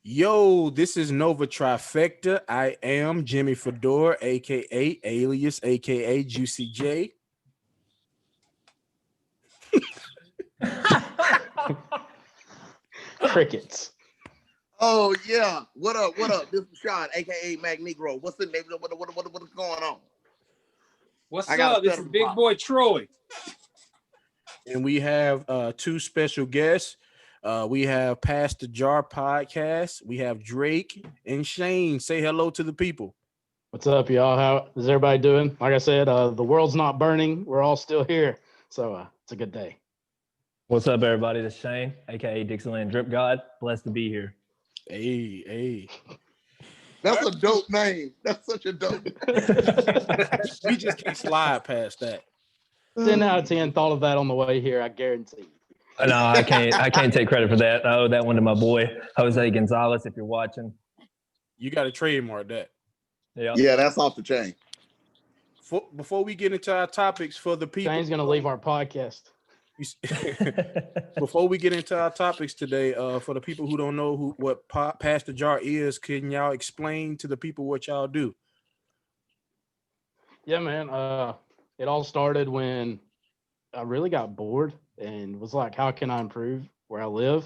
Yo, this is Nova Trifecta. I am Jimmy Fedora, aka Alias, aka Juicy J. Crickets. Oh yeah, what up? What up? This is Sean, aka Mac Negro. What's the name? What's going on? What's up? This is Big Boy Troy. And we have two special guests. We have Past the Jar podcast. We have Drake and Shane. Say hello to the people. What's up, y'all? How is everybody doing? Like I said, the world's not burning. We're all still here. So it's a good day. What's up, everybody? This is Shane, aka Dixieland Drip God. Blessed to be here. Hey. That's a dope name. That's such a dope. We just can't slide past that. 10 out of 10 thought of that on the way here, I guarantee. No, I can't take credit for that. I owe that one to my boy, Jose Gonzalez, if you're watching. You got to trademark that. Yeah, that's off the chain. Before we get into our topics for the people. Shane's going to leave our podcast. Before we get into our topics today, for the people who don't know what Past the Jar is, can y'all explain to the people what y'all do? Yeah, man. It all started when I really got bored and was like, how can I improve where I live?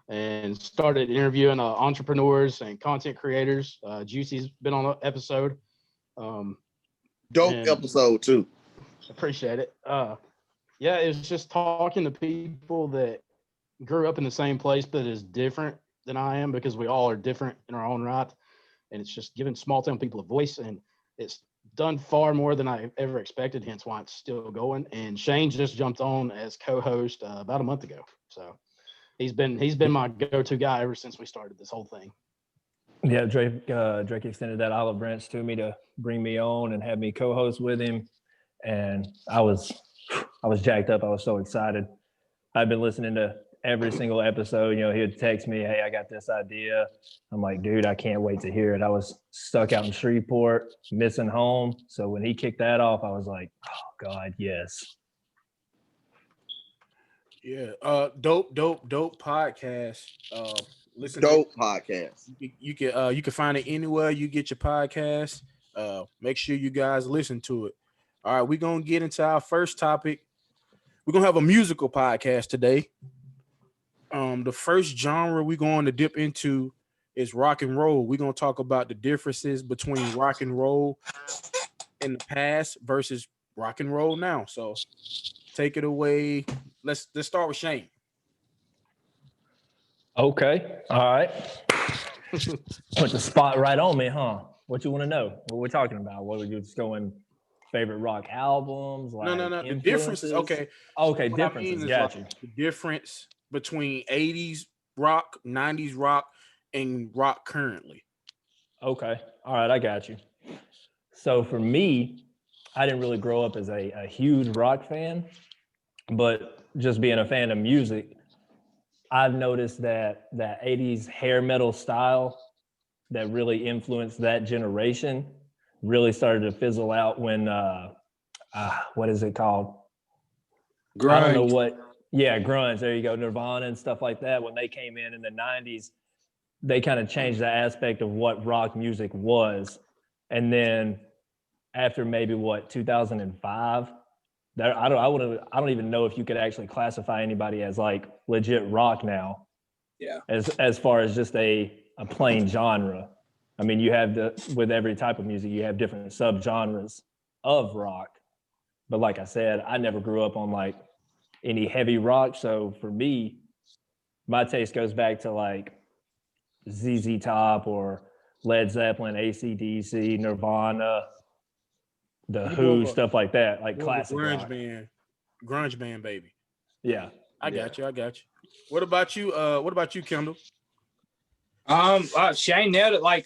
And started interviewing entrepreneurs and content creators. Juicy's been on an episode. Dope episode too. Appreciate it. Yeah, it was just talking to people that grew up in the same place but is different than I am, because we all are different in our own right. And it's just giving small town people a voice, and it's done far more than I ever expected, hence why it's still going. And Shane just jumped on as co-host about a month ago. So he's been my go-to guy ever since we started this whole thing. Yeah, Drake extended that olive branch to me to bring me on and have me co-host with him. And I was jacked up. I was so excited. I've been listening to every single episode. You know, he would text me, hey, I got this idea. I'm like, dude, I can't wait to hear it. I was stuck out in Shreveport, missing home. So when he kicked that off, I was like, oh, God, yes. Yeah. Dope podcast. Listen. Dope podcast. You can find it anywhere you get your podcast. Make sure you guys listen to it. All right, we're going to get into our first topic. We're going to have a musical podcast today. The first genre we're going to dip into is rock and roll. We're going to talk about the differences between rock and roll in the past versus rock and roll now. So take it away. Let's start with Shane. Okay. All right. Put the spot right on me, huh? What you want to know? What we're talking about? What were you just going... Favorite rock albums? Like no. The differences. Okay. Differences. Got you. The difference between 80s rock, 90s rock, and rock currently. Okay. All right. I got you. So for me, I didn't really grow up as a huge rock fan, but just being a fan of music, I've noticed that 80s hair metal style that really influenced that generation really started to fizzle out when what is it called? Grunge. I don't know what. Yeah, grunge. There you go. Nirvana and stuff like that. When they came in the 90s, they kind of changed the aspect of what rock music was. And then after maybe 2005, I don't even know if you could actually classify anybody as like legit rock now. Yeah. As far as just a plain genre. I mean, you have with every type of music, you have different subgenres of rock. But like I said, I never grew up on like any heavy rock. So for me, my taste goes back to like ZZ Top or Led Zeppelin, AC/DC, Nirvana, The Who, stuff like that, like classic rock. Grunge band, baby. Yeah. I got you. What about you? Kendall? Shane nailed it. Like,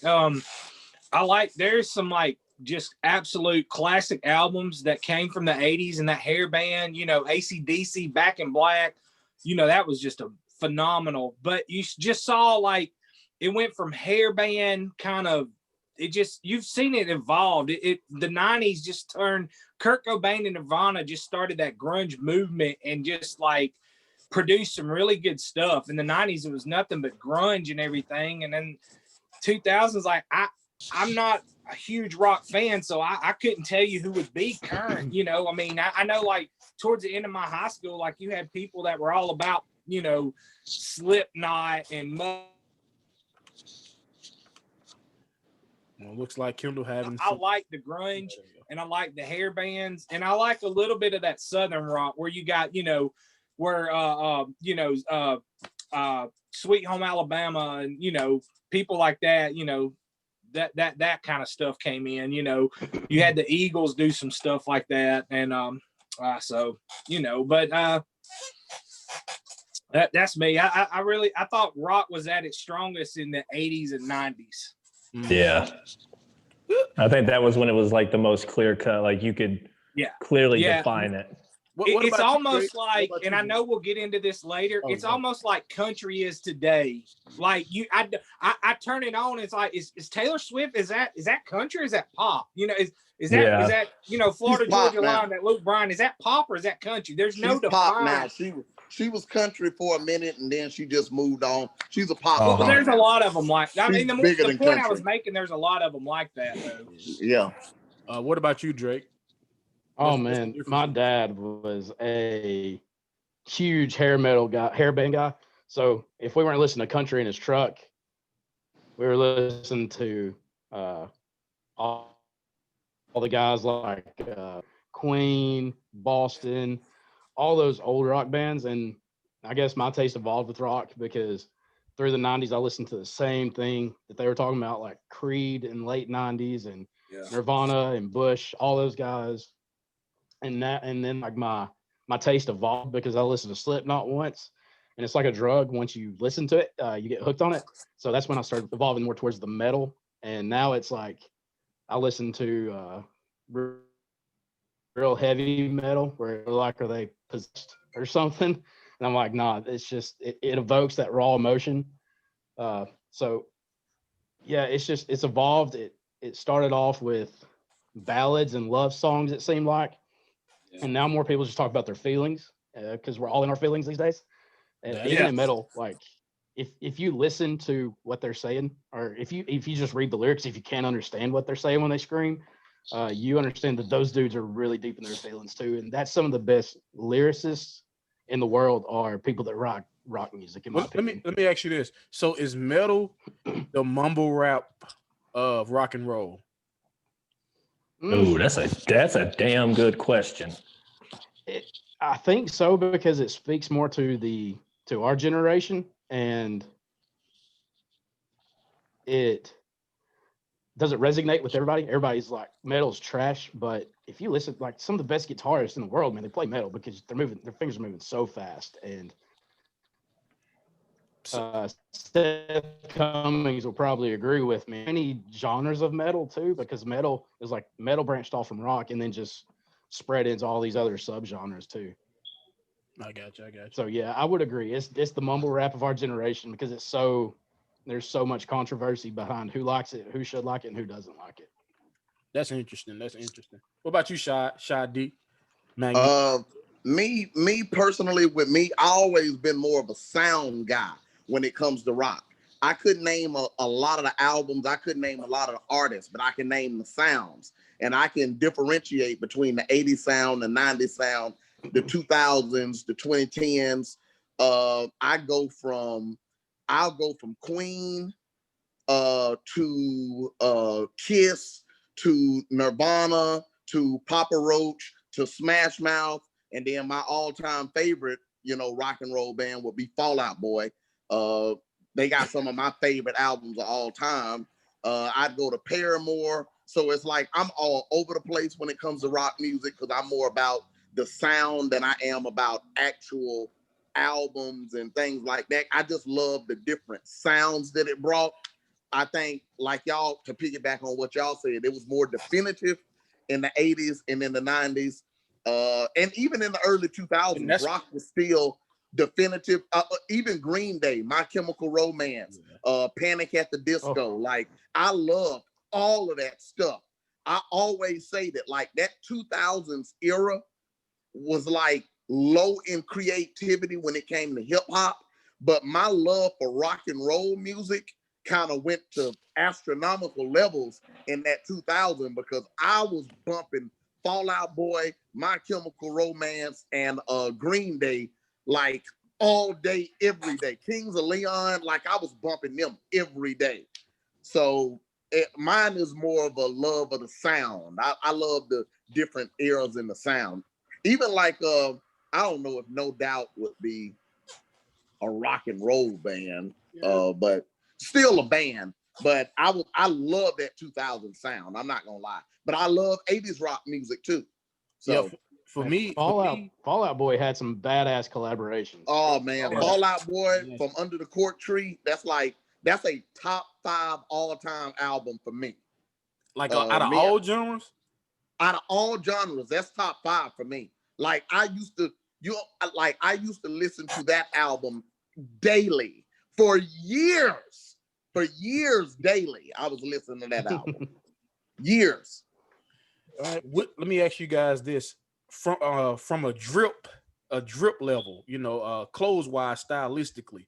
there's some like just absolute classic albums that came from the 80s and that hair band, you know, AC/DC, Back in Black, you know, that was just a phenomenal. But you just saw like it went from hair band kind of, you've seen it evolved. The 90s just turned, Kurt Cobain and Nirvana just started that grunge movement, and just like produced some really good stuff. In the 90s, it was nothing but grunge and everything. And then 2000s, like I'm not a huge rock fan, so I couldn't tell you who would be current. You know, I mean, I know like towards the end of my high school, like you had people that were all about, you know, Slipknot and Well, looks like Kendall having. I like the grunge and I like the hair bands and I like a little bit of that Southern rock where you got, you know, where Sweet Home Alabama and, you know, people like that, you know, that kind of stuff came in. You know, you had the Eagles do some stuff like that, and so, you know, but that's me. I thought rock was at its strongest in the 80s and 90s. Yeah. I think that was when it was like the most clear cut, like you could clearly define it. It's almost like, and I know we'll get into this later. It's almost like country is today. Like I turn it on. It's like, is Taylor Swift? Is that country? Or is that pop? You know, is that you know, Florida Georgia Line, that Luke Bryan, is that pop or is that country? There's no pop now. define. She was country for a minute and then she just moved on. She's a pop. Well, there's a lot of them like. I mean, the point country. I was making, there's a lot of them like that though. Yeah. What about you, Drake? Oh man, my dad was a huge hair band guy. So if we weren't listening to country in his truck, we were listening to all the guys like Queen, Boston, all those old rock bands. And I guess my taste evolved with rock because through the 90s, I listened to the same thing that they were talking about, like Creed in late 90s and Nirvana and Bush, all those guys. And then like my taste evolved because I listened to Slipknot once, and it's like a drug. Once you listen to it, you get hooked on it. So that's when I started evolving more towards the metal. And now it's like I listen to real heavy metal where like, are they possessed or something? And I'm like, nah, it's just it evokes that raw emotion. So yeah, it's evolved. It started off with ballads and love songs, it seemed like. And now more people just talk about their feelings because we're all in our feelings these days. And even in metal, like if you listen to what they're saying, or if you just read the lyrics, if you can't understand what they're saying when they scream, you understand that those dudes are really deep in their feelings too. And that's some of the best lyricists in the world are people that rock music. In my opinion. Let me ask you this: so is metal the mumble rap of rock and roll? Ooh, that's a damn good question. I think so because it speaks more to our generation, and it doesn't resonate with everybody. Everybody's like metal's trash, but if you listen, like some of the best guitarists in the world, man, they play metal because their fingers are moving so fast. And Seth Cummings will probably agree with me. Many genres of metal too, because metal branched off from rock and then just spread into all these other subgenres too. I got you. So yeah, I would agree. It's the mumble rap of our generation because there's so much controversy behind who likes it, who should like it, and who doesn't like it. That's interesting. What about you, Shy D? Me personally, with me, I always been more of a sound guy when it comes to rock. I couldn't name a lot of the albums. I couldn't name a lot of the artists, but I can name the sounds. And I can differentiate between the 80s sound, the 90s sound, the 2000s, the 2010s. I'll go from Queen to Kiss to Nirvana to Papa Roach to Smash Mouth. And then my all-time favorite, rock and roll band would be Fall Out Boy. They got some of my favorite albums of all time. I'd go to Paramore. So it's like I'm all over the place when it comes to rock music because I'm more about the sound than I am about actual albums and things like that. I just love the different sounds that it brought. I think, like y'all, to piggyback on what y'all said, it was more definitive in the 80s and in the 90s. And even in the early 2000s, rock was still definitive. Even Green Day, My Chemical Romance, Panic at the Disco. Like, I loved all of that stuff. I always say that, like, that 2000s era was like low in creativity when it came to hip hop, but my love for rock and roll music kind of went to astronomical levels in that 2000 because I was bumping Fall Out Boy, My Chemical Romance, and Green Day like all day, every day. Kings of Leon, like I was bumping them every day. So mine is more of a love of the sound. I love the different eras in the sound. Even like I don't know if No Doubt would be a rock and roll band, but still a band. But I love that 2000 sound. I'm not gonna lie, but I love 80s rock music too. So yeah, for me, Fall Out Boy had some badass collaborations. oh man, Yeah. Fall Out Boy Yes. from Under the Court Tree. That's a top 5 all-time album for me. like out of man. all genres. Out of all genres, that's top 5 for me. Like I used to listen to that album daily for years. For years daily, I was listening to that album. Years. All right, let me ask you guys this: from a drip level, clothes wise, stylistically,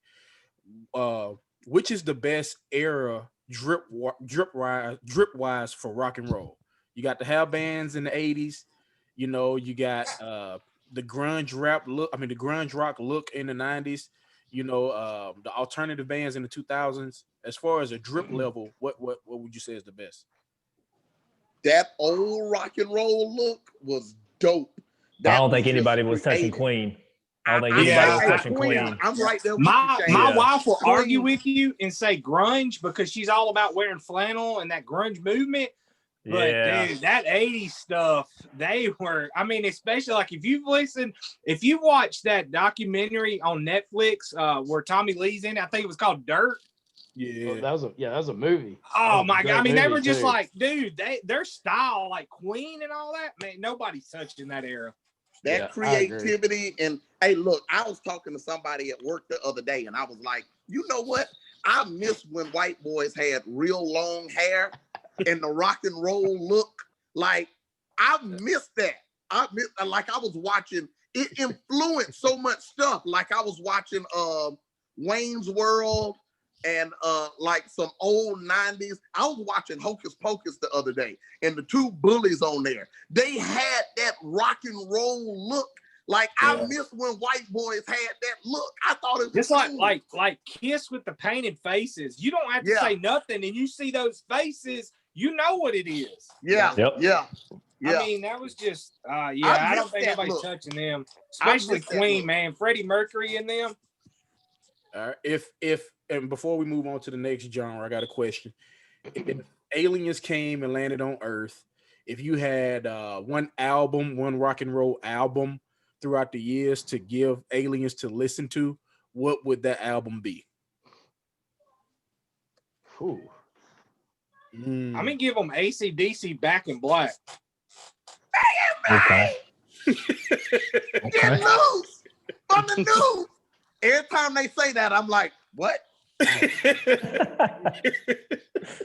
which is the best era drip wise for rock and roll? You got the hair bands in the 80s, you got the grunge rap look, the grunge rock look in the 90s, the alternative bands in the 2000s. As far as a drip level, what would you say is the best? That old rock and roll look was dope. I don't think anybody was touching Queen. I don't think anybody was touching Queen. I'm right there with My you, Shane. wife will Queen. argue with you and say grunge because she's all about wearing flannel and that grunge movement. But dude, that 80s stuff, they were, especially like if you watch that documentary on Netflix where Tommy Lee's in it, I think it was called Dirt. Yeah, that was a movie. Oh my God. They were just too. like, dude, their style, like Queen and all that, man, nobody's touched in that era. That creativity. And hey, look, I was talking to somebody at work the other day and I was like, you know what? I miss when white boys had real long hair and the rock and roll look. Like, I miss that. I was watching, it influenced so much stuff. Like I was watching Wayne's World and like some old 90s. I was watching Hocus Pocus the other day and the two bullies on there. They had that rock and roll look. Like I miss when white boys had that look. I thought it was just cool. like Kiss with the painted faces. You don't have to say nothing, and you see those faces, you know what it is. Yeah. That was just I don't think nobody's touching them, especially Queen, man. Freddie Mercury in them. All right. If and before we move on to the next genre, I got a question. If aliens came and landed on Earth, if you had one rock and roll album throughout the years to give aliens to listen to, what would that album be? Ooh. I'm gonna give them AC/DC Back in Black. Okay. Get loose from the news. Every time they say that, I'm like, what?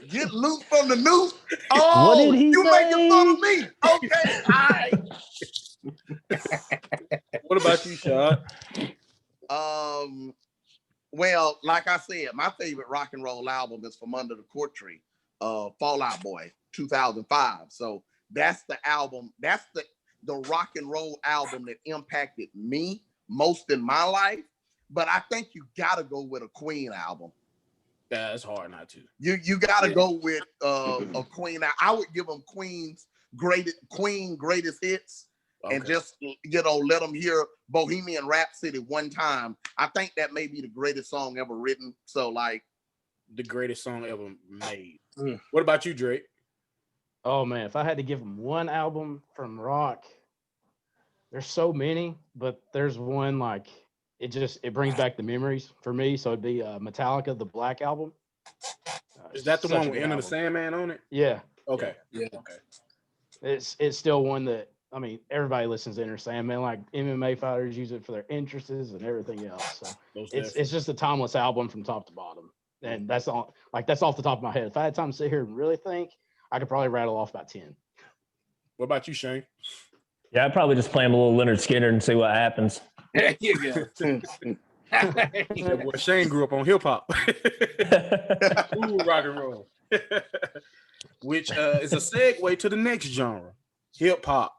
Get loose from the news. Oh, What did he you say? making fun of me? Okay, all right. What about you, Shad? Well, like I said, my favorite rock and roll album is From Under the Court Tree, Fall Out Boy, 2005. So that's the album. That's the rock and roll album that impacted me most in my life. But I think you gotta go with a Queen album. Yeah, it's hard not to. You gotta go with a Queen. I would give them Queen's greatest hits. Okay. And just let them hear Bohemian Rhapsody one time. I think that may be the greatest song ever written. So like the greatest song ever made. What about you, Drake? Oh man, if I had to give them one album from rock, there's so many, but there's one like it brings back the memories for me. So it'd be Metallica, the Black Album. Is that the one with Enter the Sandman on it? Yeah. Okay. Yeah. Okay. It's still one that everybody listens to Enter Sandman. Like MMA fighters use it for their interests and everything else. So it's just a timeless album from top to bottom. And that's all. Like that's off the top of my head. If I had time to sit here and really think, I could probably rattle off about 10. What about you, Shane? Yeah, I'd probably just play him a little Leonard Skinner and see what happens. There you go. That boy Shane grew up on hip hop. Ooh, rock and roll. Which is a segue to the next genre, hip hop,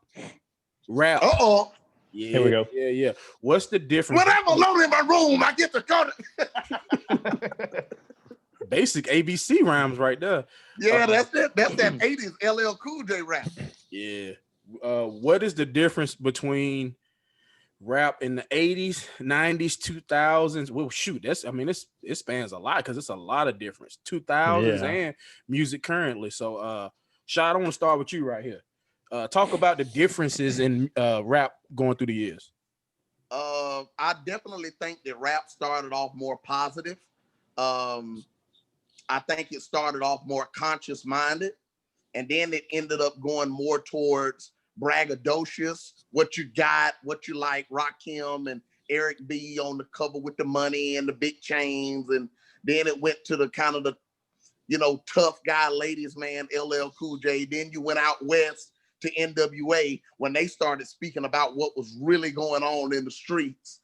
rap. Uh-oh. Yeah, Here we go. Yeah. What's the difference? When I'm alone in my room, I get to go. Basic ABC rhymes right there. Yeah, that's that 80s LL Cool J rap. Yeah. What is the difference between rap in the 80s, 90s, 2000s? Well, shoot, it spans a lot because it's a lot of difference. 2000s and music currently. So, Shad, I want to start with you right here. Talk about the differences in rap going through the years. I definitely think that rap started off more positive. I think it started off more conscious minded, and then it ended up going more towards braggadocious. What you got, what you like, Rakim and Eric B on the cover with the money and the big chains, and then it went to the kind of the, tough guy, ladies man, LL Cool J. Then you went out west to NWA when they started speaking about what was really going on in the streets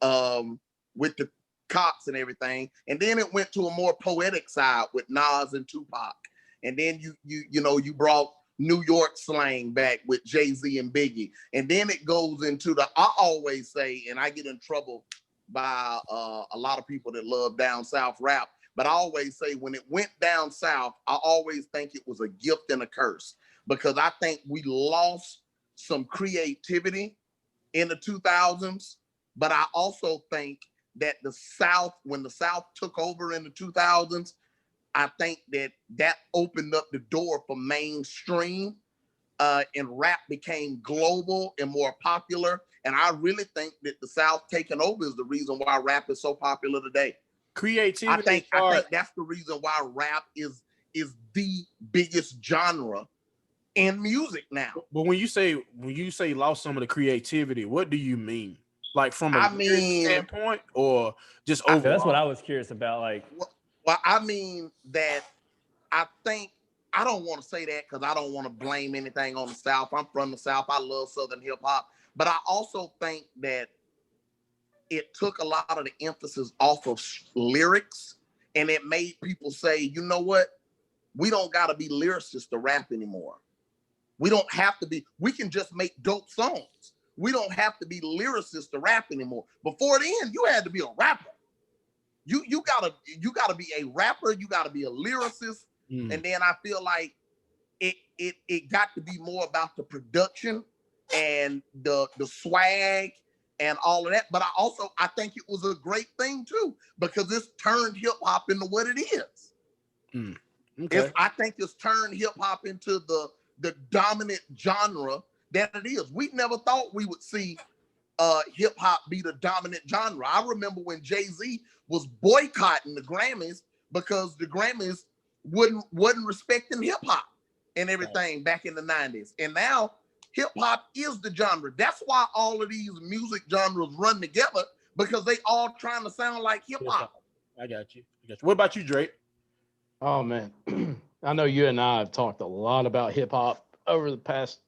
with the cops and everything. And then it went to a more poetic side with Nas and Tupac. And then you brought New York slang back with Jay-Z and Biggie. And then it goes into I always say, and I get in trouble by a lot of people that love down south rap, but I always say when it went down south, I always think it was a gift and a curse, because I think we lost some creativity in the 2000s. But I also think that when the South took over in the 2000s, I think that opened up the door for mainstream, and rap became global and more popular. And I really think that the South taking over is the reason why rap is so popular today. Creativity. I think that's the reason why rap is the biggest genre in music now. But when you say lost some of the creativity, what do you mean? Like from a standpoint, or just overall? That's what I was curious about. Like, well, I mean that I think, I don't want to say that because I don't want to blame anything on the South. I'm from the South. I love Southern hip hop, but I also think that it took a lot of the emphasis off of lyrics, and it made people say, you know what? We don't got to be lyricists to rap anymore. We don't have to be. We can just make dope songs. We don't have to be lyricists to rap anymore. Before then, you had to be a rapper. You gotta be a rapper. You gotta be a lyricist. And then I feel like it got to be more about the production and the swag and all of that. But I think it was a great thing too, because it's turned hip hop into what it is. Okay. I think it's turned hip hop into the dominant genre that it is. We never thought we would see hip hop be the dominant genre. I remember when Jay-Z was boycotting the Grammys because the Grammys wasn't respecting hip hop and everything back in the 90s. And now hip hop is the genre. That's why all of these music genres run together, because they all trying to sound like hip hop. I got you. What about you, Drake? Oh man, I know you and I have talked a lot about hip hop over the past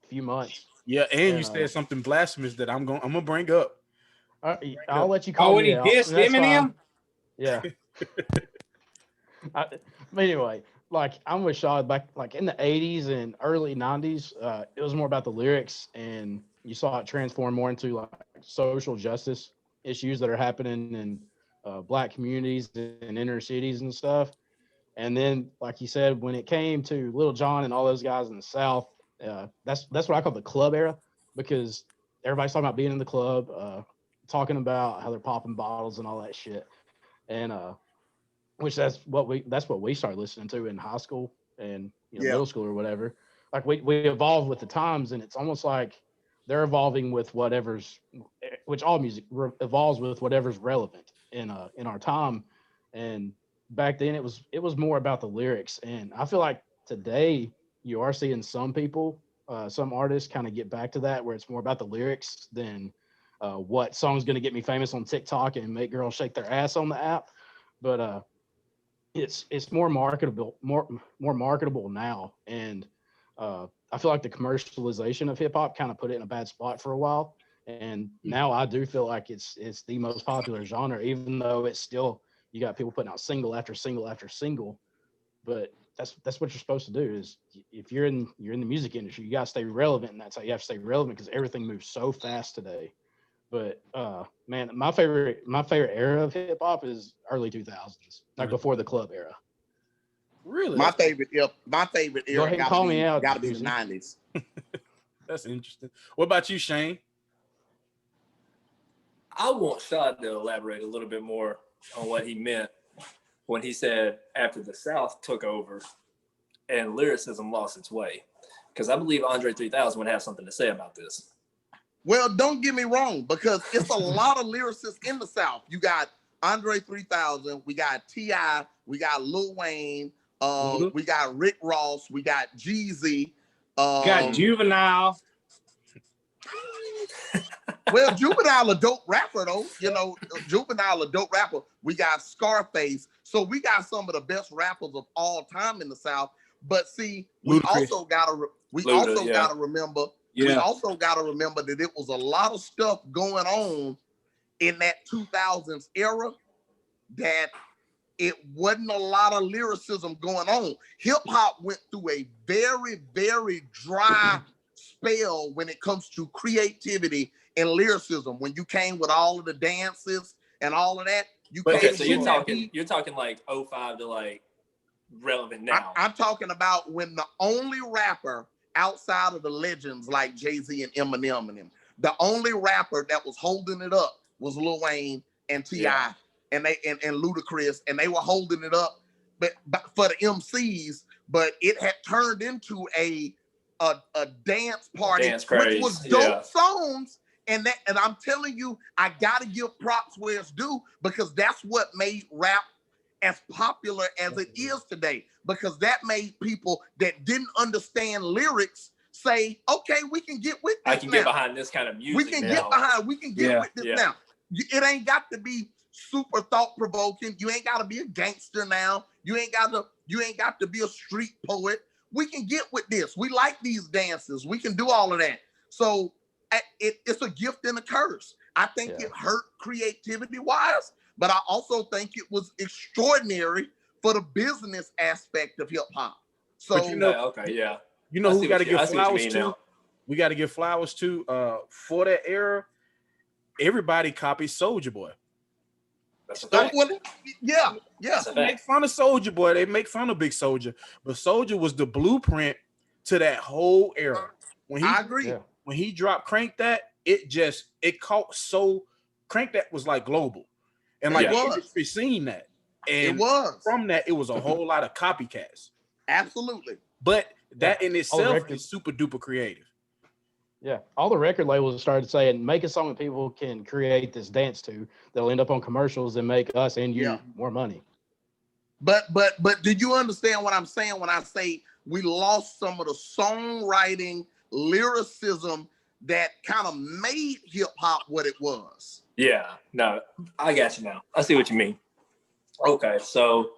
few months. Yeah, and you said something blasphemous that I'm gonna bring up. I'll let you call when me he out. dissed Eminem? Yeah. But anyway, like I'm with Shaw back like in the 80s and early 90s, it was more about the lyrics, and you saw it transform more into like social justice issues that are happening in Black communities and inner cities and stuff. And then, like you said, when it came to Lil Jon and all those guys in the South, that's what I call the club era, because everybody's talking about being in the club, talking about how they're popping bottles and all that shit. And which that's what we started listening to in high school and middle school or whatever. Like we evolved with the times, and it's almost like they're evolving with which all music evolves with whatever's relevant in our time. And back then it was more about the lyrics. And I feel like today you are seeing some people, some artists kind of get back to that, where it's more about the lyrics than what song's going to get me famous on TikTok and make girls shake their ass on the app. But it's more marketable now. And I feel like the commercialization of hip hop kind of put it in a bad spot for a while. And now I do feel like it's the most popular genre, even though it's still, you got people putting out single after single after single. But that's what you're supposed to do. Is if you're in the music industry, you got to stay relevant, and that's how you have to stay relevant, because everything moves so fast today. But man, my favorite era of hip hop is early 2000s, like before the club era. Really? My favorite era Go ahead and call me out, gotta be the Susie. 90s. That's interesting. What about you, Shane? I want Shad to elaborate a little bit more on what he meant when he said after the South took over and lyricism lost its way. Because I believe Andre 3000 would have something to say about this. Well, don't get me wrong, because it's a lot of lyricists in the South. You got Andre 3000, we got T.I., we got Lil Wayne, we got Rick Ross, we got Jeezy. Got Juvenile. Well, Juvenile a dope rapper though. You know, Juvenile a dope rapper. We got Scarface. So we got some of the best rappers of all time in the South. But see, we also gotta remember that it was a lot of stuff going on in that 2000s era that it wasn't a lot of lyricism going on. Hip hop went through a very, very dry spell when it comes to creativity and lyricism. When you came with all of the dances and all of that, so you're talking like 05 to like relevant now. I'm talking about when the only rapper outside of the legends like Jay-Z and Eminem and them, the only rapper that was holding it up was Lil Wayne and T.I. and Ludacris, and they were holding it up but for the MCs, but it had turned into a dance party, which was dope songs. And I'm telling you, I gotta give props where it's due, because that's what made rap as popular as it is today. Because that made people that didn't understand lyrics say, okay, we can get with this. I can get behind this kind of music. We can get with this now. It ain't got to be super thought-provoking. You ain't gotta be a gangster now. You ain't got to be a street poet. We can get with this. We like these dances. We can do all of that. So it's a gift and a curse. I think it hurt creativity-wise, but I also think it was extraordinary for the business aspect of hip-hop. So you know who got to give flowers to? Now. We got to give flowers to for that era. Everybody copies Soulja Boy. That's a fact. Yeah. They make fun of Soulja Boy. They make fun of Big Soulja, but Soulja was the blueprint to that whole era. I agree. Yeah. When he dropped Crank That, it caught so Crank That was like global, and like the industry seen that, and it was from that it was a whole lot of copycats. Absolutely, but that in itself is super duper creative. Yeah, all the record labels started saying, make a song that people can create this dance to that'll end up on commercials and make us and you more money. But do you understand what I'm saying when I say we lost some of the songwriting, lyricism that kind of made hip hop what it was? Yeah, no, I got you now. I see what you mean. Okay, so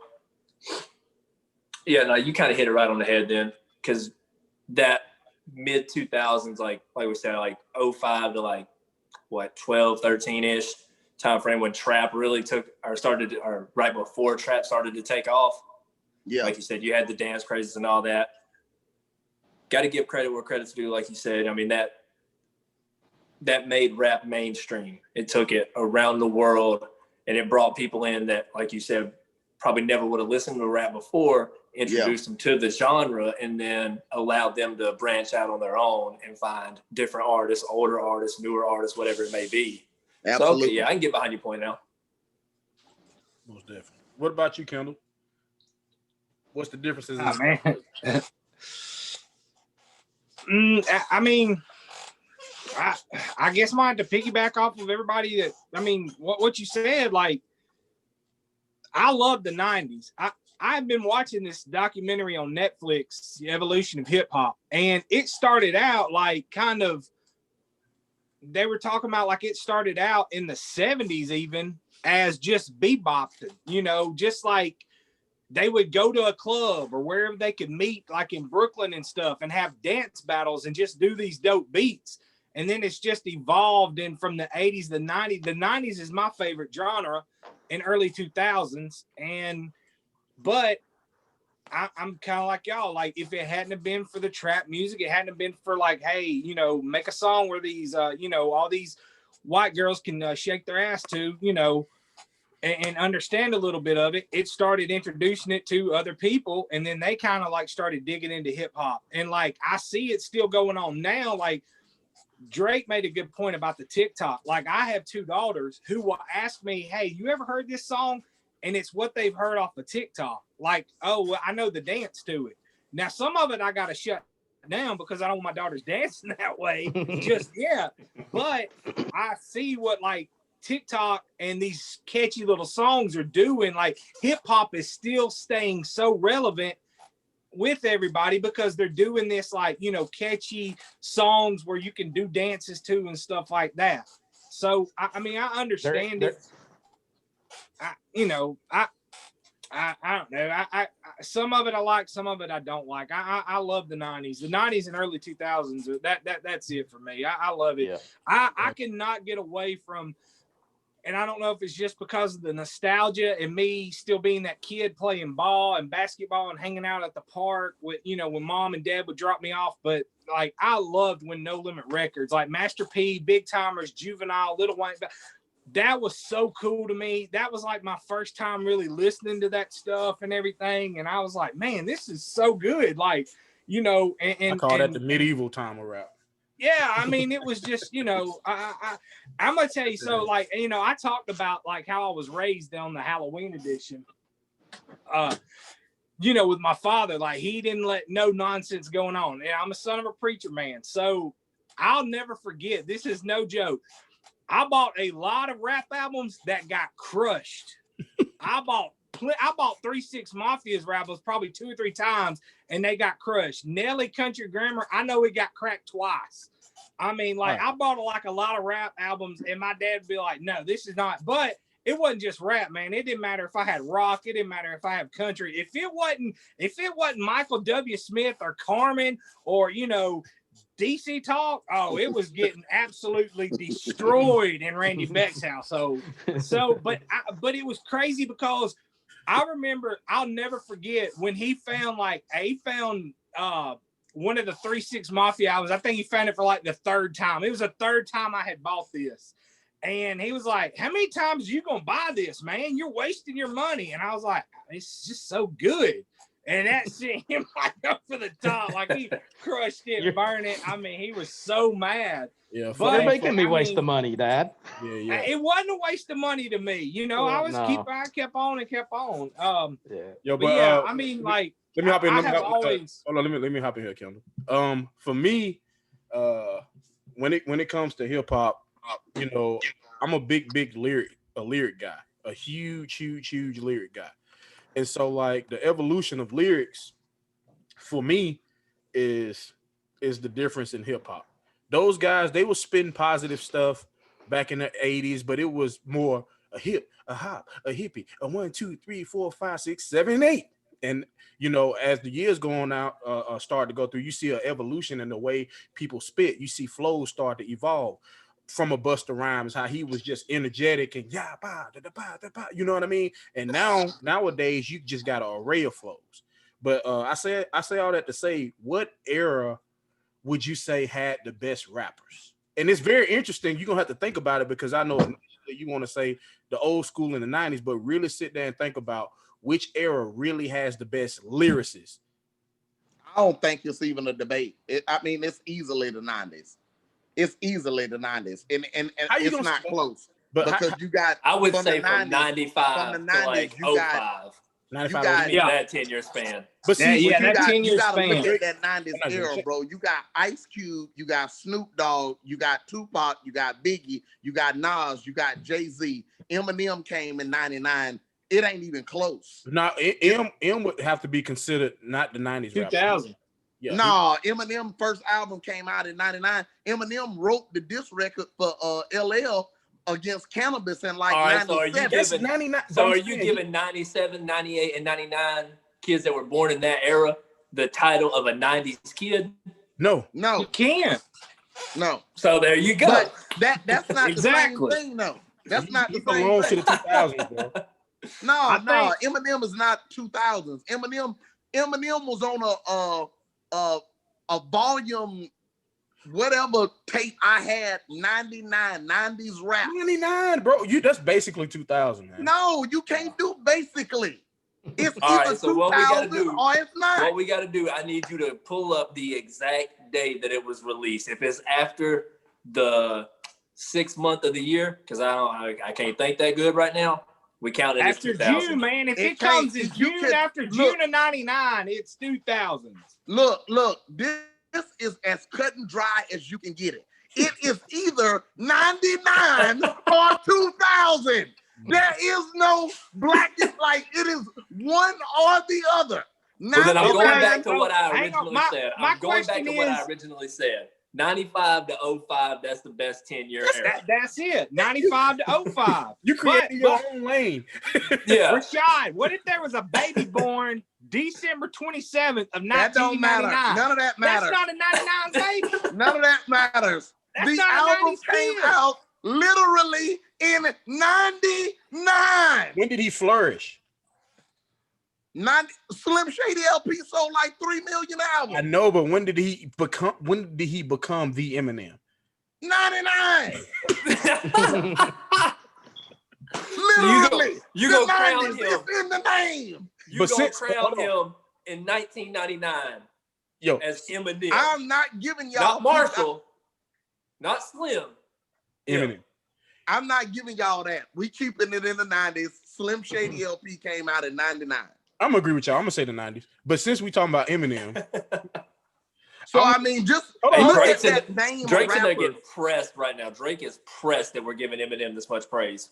yeah, no, you kind of hit it right on the head then, because that mid 2000s, like we said, like 05 to like what 12, 13-ish time frame when trap really or right before trap started to take off. Yeah, like you said, you had the dance crazes and all that. Got to give credit where credit's due, like you said. I mean, that made rap mainstream. It took it around the world, and it brought people in that, like you said, probably never would have listened to rap before, introduced them to the genre, and then allowed them to branch out on their own and find different artists, older artists, newer artists, whatever it may be. Absolutely. So, okay, I can get behind your point now. Most definitely. What about you, Kendall? What's the differences? I mean, I guess mine to piggyback off of everybody that, I mean, what you said, like, I love the 90s. I've been watching this documentary on Netflix, The Evolution of Hip Hop, and it started out like kind of, they were talking about like it started out in the 70s even as just bebopping, just like they would go to a club or wherever they could meet, like in Brooklyn and stuff, and have dance battles and just do these dope beats. And then it's just evolved in from the 80s, the 90s. The 90s is my favorite genre in early 2000s. But I'm kind of like y'all. Like, if it hadn't have been for the trap music, it hadn't have been for like, hey, you know, make a song where these, you know, all these white girls can shake their ass to, you know, and understand a little bit of it. It started introducing it to other people, and then they kind of like started digging into hip hop. And like, I see it still going on now. Like, Drake made a good point about the TikTok. Like, I have 2 daughters who will ask me, hey, you ever heard this song? And it's what they've heard off of TikTok. Like, oh, well, I know the dance to it. Now, some of it I got to shut down because I don't want my daughters dancing that way just yet. But I see what like TikTok and these catchy little songs are doing. Like, hip hop is still staying so relevant with everybody because they're doing this, like, you know, catchy songs where you can do dances to and stuff like that. So I mean, I understand it. I don't know. I some of it I like, some of it I don't like. I love the 90s, the 90s and early 2000s. That's it for me. I love it. Yeah. I cannot get away from. And I don't know if it's just because of the nostalgia and me still being that kid playing ball and basketball and hanging out at the park with, you know, when mom and dad would drop me off. But like, I loved when No Limit Records, like Master P, Big Timers, Juvenile, Lil Wayne, that was so cool to me. That was like my first time really listening to that stuff and everything. And I was like, man, this is so good. Like, you know, and I call that the medieval time of rap. Yeah, I mean, it was just, you know, I'm gonna tell you. So, like, you know, I talked about like how I was raised on the Halloween edition. You know, with my father, like, he didn't let no nonsense going on. And I'm a son of a preacher man, so I'll never forget. This is no joke. I bought a lot of rap albums that got crushed. I bought 3 6 Mafia's rappers probably 2 or 3 times, and they got crushed. Nelly Country Grammar, I know it got cracked twice. I mean, like, I bought like a lot of rap albums, and my dad would be like, no, this is not. But it wasn't just rap, man. It didn't matter if I had rock. It didn't matter if I had country. If it wasn't Michael W. Smith or Carmen or, you know, DC Talk, oh, it was getting absolutely destroyed in Randy Beck's household. So, but it was crazy because I remember, I'll never forget when he found one of the 3 6 Mafia albums. I think he found it for like the 3rd time. It was the 3rd time I had bought this. And he was like, how many times are you going to buy this, man? You're wasting your money. And I was like, it's just so good. And that sent him like up for the top. Like, he crushed it, burned it. I mean, he was so mad. Yeah, but you're making me waste the money, Dad. Yeah. It wasn't a waste of money to me. You know, I kept on and kept on. I mean, like, let me hop in. Let me hop in here, Kendall. For me, when it comes to hip hop, you know, I'm a big lyric guy, a huge lyric guy. And so, like, the evolution of lyrics for me is the difference in hip hop. Those guys, they were spitting positive stuff back in the 80s, but it was more a hip, a hop, a hippie, a 1, 2, 3, 4, 5, 6, 7, 8. And, you know, as the years going out, start to go through, you see an evolution in the way people spit. You see flows start to evolve. From a Busta Rhymes, how he was just energetic and you know what I mean? And nowadays you just got an array of flows. But I say all that to say, what era would you say had the best rappers? And it's very interesting. You're gonna have to think about it, because I know you want to say the old school in the 90s, but really sit there and think about which era really has the best lyricists. I don't think it's even a debate. It's easily the 90s. It's easily the 90s, and it's not close. But because you got, I would say from 95 to like 05. 95, that 10-year span. But see, that 10-year span. Look at that 90s era, bro. You got Ice Cube, you got Snoop Dogg, you got Tupac, you got Biggie, you got Nas, you got Jay-Z. Eminem came in 99. It ain't even close. Now, M would have to be considered not the 90s 2000. Yeah. No, Eminem first album came out in 99. Eminem wrote the diss record for LL against cannabis in like All right, so 97. That's 99. So are you giving 97, 98, and 99 kids that were born in that era the title of a 90s kid? No. You can't. No. So there you go. But that's not Exactly. the same thing, though. That's not the He same belongs to thing. the 2000s, bro. No, think- Eminem is not 2000s. Eminem was on a volume whatever tape I had 99 90s rap. 99, bro. That's basically 2000, man. No, you can't do basically. It's All either right, so what we gotta 2000 do- or it's not. What we got to do, I need you to pull up the exact date that it was released. If it's after the 6th month of the year, because I can't think that good right now. We count it After as 2000. June, man. If It it comes can't- in you June can- after look. June of 99, it's 2000s. Look, this is as cut and dry as you can get it. It is either 99 or 2000. There is no black and like it is one or the other. Well, then I'm going 99 back to what I Hang on, originally said. my I'm going back question to what I is- originally said. 95 to 05, that's the best 10-year era. That's it. 95 to 05. You created But- your own lane. Yeah. Rashad, what if there was a baby born December 27th of That don't matter. 1999? None of that matters. That's not a 99 baby. None of that matters. That's The not a album 90s came kid. out literally in 99. When did he flourish? Slim Shady LP sold like 3 million albums. I know, but when did he become the Eminem? 99. So Literally. you the go crown 90s, him. It's in the name. You But gonna since- crown hold on. him in 1999 Yo, as Eminem. I'm not giving y'all Not Marshall, not Slim. Eminem. I'm not giving y'all that. We keeping it in the 90s. Slim Shady LP came out in 99. I'm gonna agree with y'all. I'm gonna say the 90s. But since we talking about Eminem, So I mean, just Hold on, look at Drake's in that name. Drake's of in there rappers. getting pressed right now. Drake is pressed that we're giving Eminem this much praise.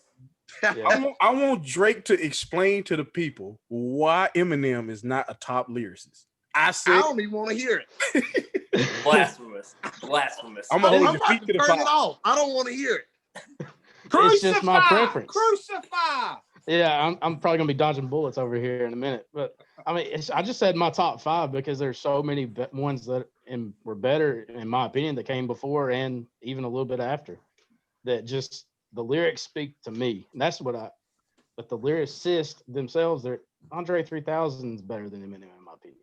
Yeah. I want Drake to explain to the people why Eminem is not a top lyricist. I said I don't even want to hear it. Blasphemous. Blasphemous. I'm gonna I'm hold your about feet to to the turn it fire. off. I don't want to hear it. It's just my preference. Crucify. Yeah, I'm probably gonna be dodging bullets over here in a minute, but I mean, I just said my top 5 because there's so many ones that were better in my opinion that came before and even a little bit after. That just the lyrics speak to me. And that's what but the lyricists themselves, they're Andre 3000 is better than Eminem in my opinion.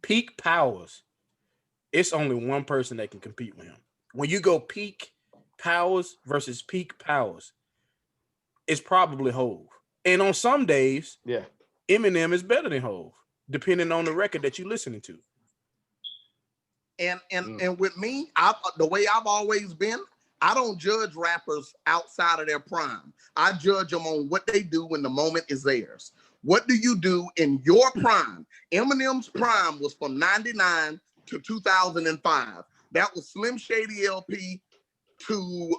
Peak powers. It's only one person that can compete with him. When you go peak powers versus peak powers, it's probably Hove. And on some days, Yeah. Eminem is better than Hove, depending on the record that you're listening to. And with me, the way I've always been, I don't judge rappers outside of their prime. I judge them on what they do when the moment is theirs. What do you do in your prime? Eminem's prime was from 99 to 2005. That was Slim Shady LP to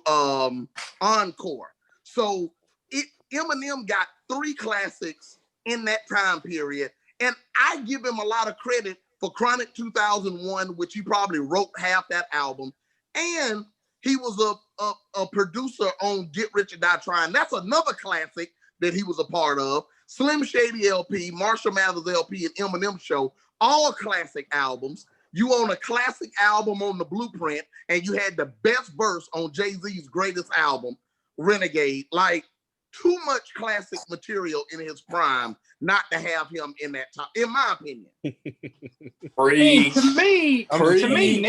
Encore. So Eminem got 3 classics in that time period. And I give him a lot of credit for Chronic 2001, which he probably wrote half that album. And he was a producer on Get Rich or Die Trying. That's another classic that he was a part of. Slim Shady LP, Marshall Mathers LP, and Eminem Show, all classic albums. You own a classic album on the Blueprint, and you had the best verse on Jay-Z's greatest album, Renegade. Like, too much classic material in his prime not to have him in that top, in my opinion. Preach. To me,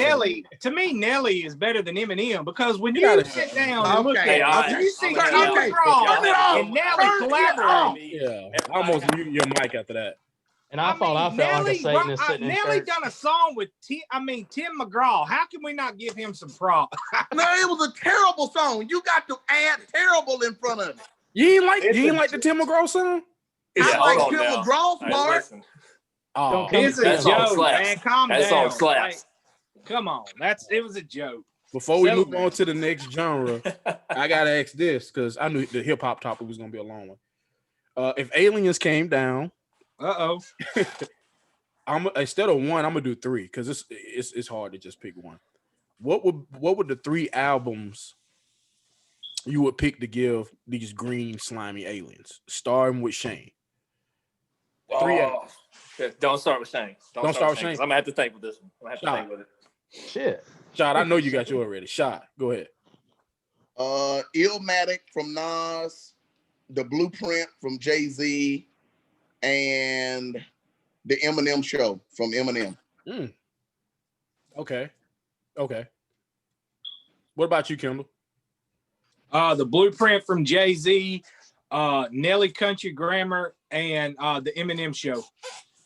Nelly is better than Eminem because when you sit down and look Okay, at okay, you see okay, Tim okay. McGraw Turn it off. and Nelly Turn it off. collaborating. Yeah, I almost muted your mic after that. And I thought I felt like a Satanist sitting in Nelly church. done a song with Tim McGraw. How can we not give him some props? No, it was a terrible song. You got to add terrible in front of it. You ain't like the Tim McGraw song? I like hold on Tim now. McGraw's Hey, part. listen. Oh, Don't come It's a That song joke, slaps. man. Calm That down. song slaps. Like, come on, it was a joke. before we move Settlement. on to the next genre, I gotta ask this because I knew the hip hop topic was gonna be a long one. If aliens came down, instead of one, I'm gonna do 3 because it's hard to just pick one. What would the 3 albums you would pick to give these green slimy aliens, starting with Shane? Three Oh, don't start with Shane. Don't start with Shane. 'Cause I'm gonna have to think with this one. I'm gonna have to think with it. Shit. Shot, I know you got yours already. Shot, go ahead. Illmatic from Nas, The Blueprint from Jay-Z, and the Eminem Show from Eminem. Okay. What about you, Kendall? The Blueprint from Jay-Z, Nelly Country Grammar, and the Eminem Show.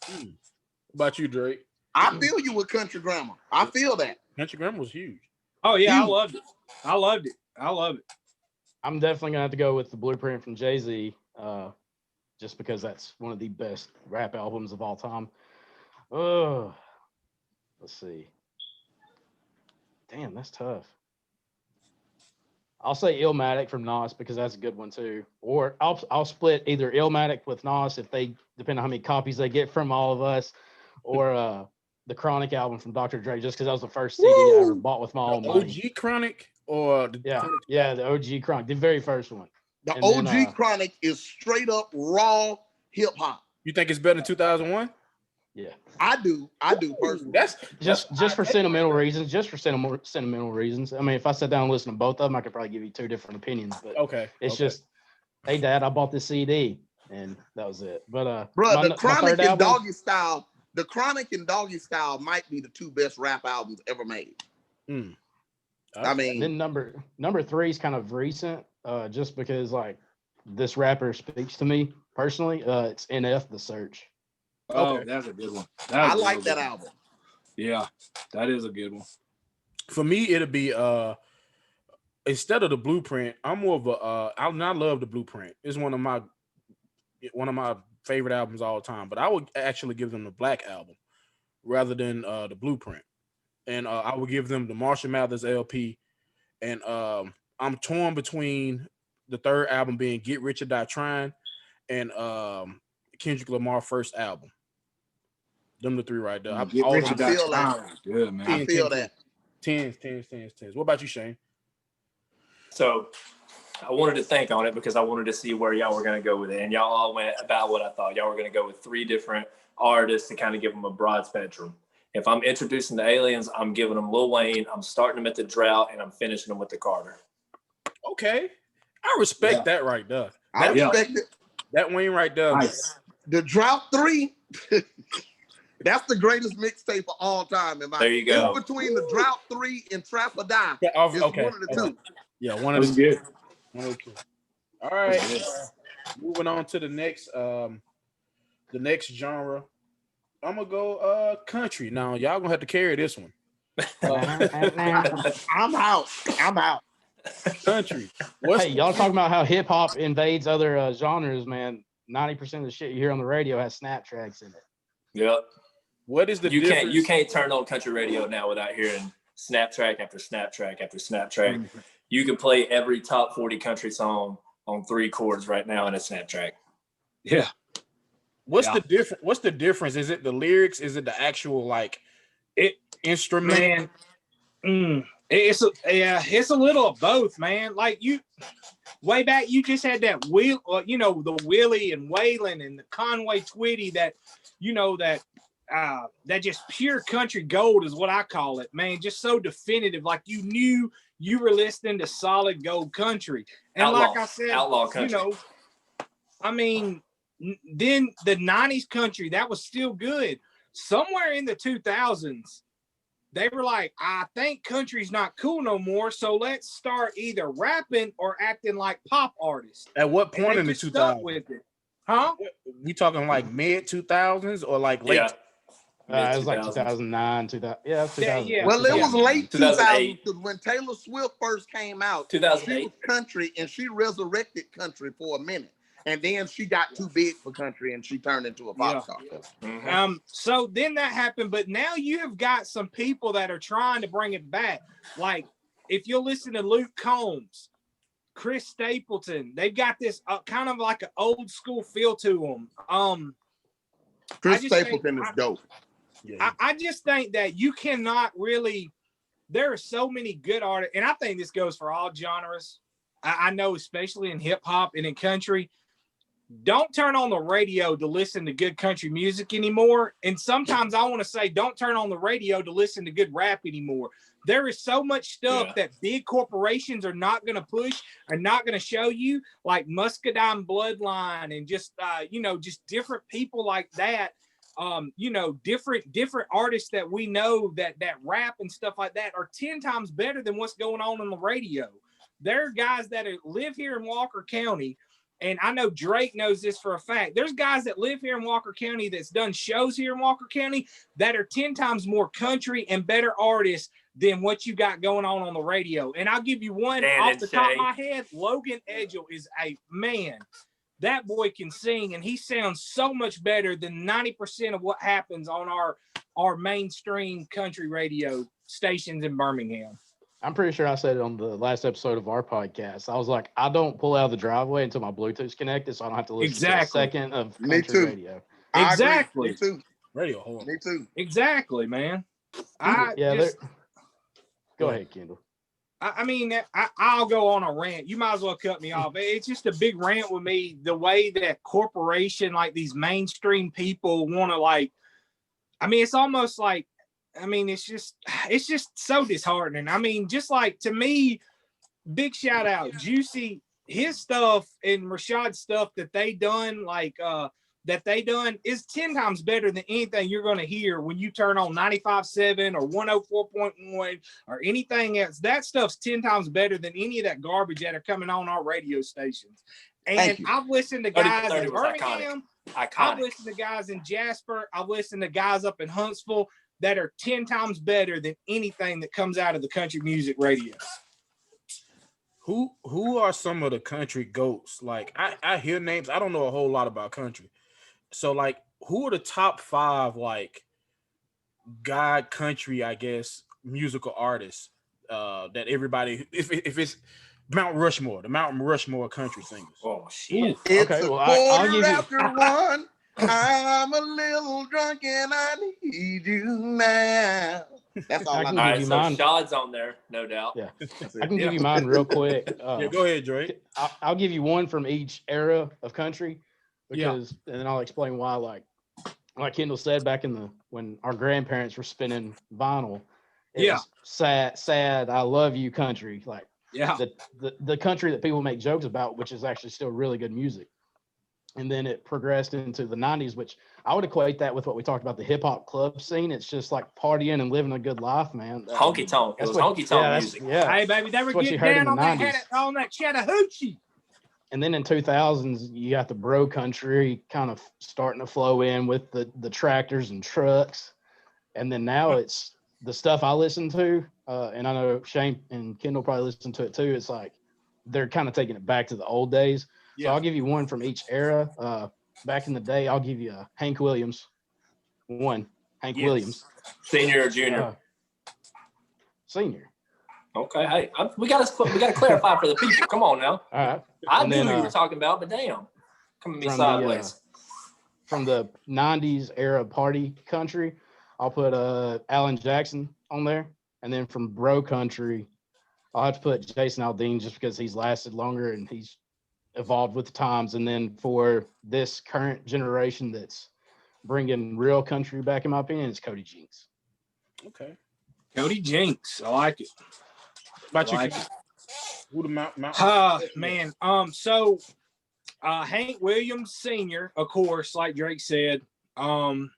What about you, Drake? I feel you with Country Grammar. I feel that. Country Grammar was huge. Oh yeah, Huge. I loved it. I'm definitely gonna have to go with the Blueprint from Jay-Z, just because that's one of the best rap albums of all time. Let's see. Damn, that's tough. I'll say Illmatic from Nas because that's a good one too. Or I'll split either Illmatic with Nas if they depend on how many copies they get from all of us, or the Chronic album from Dr. Dre, just because that was the first CD I ever bought with my own money. OG Chronic or the the OG Chronic, the very first one. The And OG then, Chronic is straight up raw hip hop. You think it's better than 2001? Yeah, I do personally. That's just for sentimental reasons. Just for sentimental reasons. I mean, if I sat down and listened to both of them, I could probably give you two different opinions. But okay. it's just, hey, Dad, I bought this CD, and that was it. But Bro, the my Chronic third and album- Doggy Style, the Chronic and Doggy Style might be the two best rap albums ever made. I mean, And then number 3 is kind of recent, just because like this rapper speaks to me personally. It's NF The Search. Oh, Okay. that's a good one. I like that album. Yeah, that is a good one. For me, it'll be instead of the Blueprint, I'm more of a I love the Blueprint. It's one of my favorite albums all the time. But I would actually give them the Black Album rather than the Blueprint, and I would give them the Marshall Mathers LP. And I'm torn between the third album being Get Rich or Die Trying and Kendrick Lamar first album. Them the three right there. Get all Rich them or Die feel that. Trying was good, man. I feel that. Tens. What about you, Shane? So I wanted to think on it because I wanted to see where y'all were going to go with it. And y'all all went about what I thought. Y'all were going to go with 3 different artists to kind of give them a broad spectrum. If I'm introducing the aliens, I'm giving them Lil Wayne. I'm starting them at the Drought, and I'm finishing them with the Carter. Okay. I respect that right there. I respect it. That Wayne right there. Nice. The Drought 3, that's the greatest mixtape of all time. There you go. It's between the Drought 3 and Trap or Die. Yeah, It's okay. one of the two. Yeah, one That of was the good. one of the two. All right. Moving on to the next genre. I'm gonna go country. Now y'all gonna have to carry this one. I'm out. Country. Hey, y'all talking about how hip hop invades other genres, man. 90% of the shit you hear on the radio has snap tracks in it. Yep. What is the You difference? can't turn on country radio now without hearing snap track after snap track after snap track. You can play every top 40 country song on 3 chords right now in a snap track. Yeah. What's the difference? Is it the lyrics? Is it the actual like instrument? Man, it's a little of both, man. Like you, way back, you just had that the Willie and Waylon and the Conway Twitty that just pure country gold is what I call it, man. Just so definitive, like you knew you were listening to solid gold country. And Outlaw, like I said, outlaw country. I mean, then the 90s country, that was still good. Somewhere in the 2000s, they were like, I think country's not cool no more, so let's start either rapping or acting like pop artists. At what point in the just stuck 2000s? with it? Huh? We talking like mid 2000s or like late? Yeah. It was like 2009, 2000. Yeah, 2000. Yeah. Well, it was late 2008. 2000 because when Taylor Swift first came out, 2008. she was country and she resurrected country for a minute. And then she got too big for country and she turned into a pop star. Mm-hmm. So then that happened, but now you have got some people that are trying to bring it back. Like if you listen to Luke Combs, Chris Stapleton, they've got this kind of like an old school feel to them. Chris Stapleton is dope. Yeah. I just think that you cannot really. There are so many good artists, and I think this goes for all genres. I know, especially in hip hop and in country, don't turn on the radio to listen to good country music anymore. And sometimes I want to say, don't turn on the radio to listen to good rap anymore. There is so much stuff that big corporations are not going to push, are not going to show you, like Muscadine Bloodline and just, just different people like that. Different artists that we know that rap and stuff like that are 10 times better than what's going on the radio. There are guys that live here in Walker County. And I know Drake knows this for a fact. There's guys that live here in Walker County that's done shows here in Walker County that are 10 times more country and better artists than what you got going on the radio. And I'll give you one off the top of my head. Logan Edgell is a man. That boy can sing, and he sounds so much better than 90% of what happens on our mainstream country radio stations in Birmingham. I'm pretty sure I said it on the last episode of our podcast. I was like, I don't pull out of the driveway until my Bluetooth's connected, so I don't have to listen to a second of country radio. Exactly. Me too. Radio horrible. Me too. Exactly, man. Go ahead, Kendall. I'll go on a rant. You might as well cut me off. It's just a big rant with me. The way that corporation, like these mainstream people, want to it's almost like. It's just so disheartening. Just like, to me, big shout out, Juicy, his stuff and Rashad's stuff that they done, is 10 times better than anything you're going to hear when you turn on 95.7 or 104.1 or anything else. That stuff's 10 times better than any of that garbage that are coming on our radio stations. And I've listened to guys in Birmingham. I've listened to guys in Jasper. I've listened to guys up in Huntsville that are 10 times better than anything that comes out of the country music radio. Who are some of the country goats? Like, I hear names. I don't know a whole lot about country. So, like, who are the top 5, like, God country, I guess, musical artists that everybody, if it's Mount Rushmore, the Mount Rushmore country singers? Oh, shit. It's a quarter after 1. I'm a little drunk and I need you now. That's all I know. All right, so Shad's on there, no doubt. Yeah, I can give you mine real quick. Go ahead, Drake. I'll give you one from each era of country, and then I'll explain why. Like Kendall said, back when our grandparents were spinning vinyl, it was sad. I love you country, the country that people make jokes about, which is actually still really good music. And then it progressed into the 90s, which I would equate that with what we talked about, the hip hop club scene. It's just like partying and living a good life, man. Honky tonk. It was honky tonk music. Yeah. Hey, baby, they were getting down on that Chattahoochee. And then in 2000s, you got the bro country kind of starting to flow in with the tractors and trucks. And then now it's the stuff I listen to, and I know Shane and Kendall probably listen to it too. It's like they're kind of taking it back to the old days. So I'll give you one from each era. Back in the day, I'll give you Hank Williams. Hank Williams. Senior or junior? Senior. Okay. Hey, we got to clarify for the people. Come on now. All right. I knew who you were talking about, but damn. Coming me sideways. From the 90s era party country, I'll put Alan Jackson on there. And then from bro country, I'll have to put Jason Aldean just because he's lasted longer and he's evolved with the times. And then for this current generation that's bringing real country back, in my opinion, it's Cody Jinks. Okay. Cody Jinks. I like it. About you? Who the man. So Hank Williams Sr., of course, like Drake said. That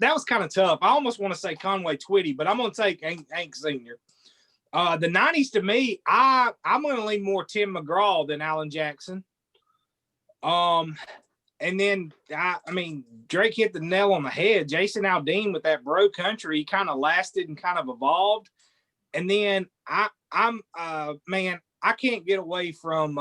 was kind of tough. I almost want to say Conway Twitty, but I'm going to take Hank Sr. The 90s to me, I'm going to lean more Tim McGraw than Alan Jackson. And then, Drake hit the nail on the head. Jason Aldean with that bro country, he kind of lasted and kind of evolved. And then I can't get away from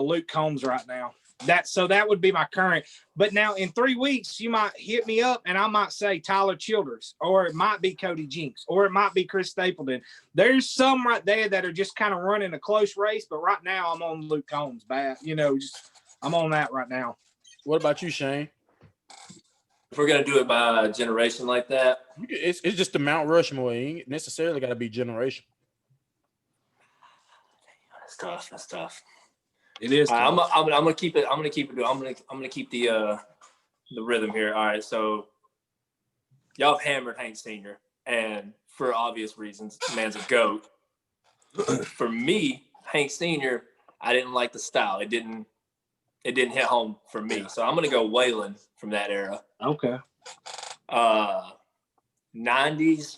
Luke Combs right now. That would be my current. But now in 3 weeks, you might hit me up and I might say Tyler Childers, or it might be Cody Jinks, or it might be Chris Stapleton. There's some right there that are just kind of running a close race. But right now I'm on Luke Combs. I'm on that right now. What about you, Shane? If we're going to do it by generation like that. It's just the Mount Rushmore. It ain't necessarily got to be generation. That's tough. That's tough. It is. I'm gonna keep it. I'm gonna keep the rhythm here. All right, so y'all have hammered Hank Sr. and for obvious reasons, man's a goat. For me, Hank Sr., I didn't like the style. It didn't hit home for me. So I'm gonna go Waylon from that era. Okay. 90s.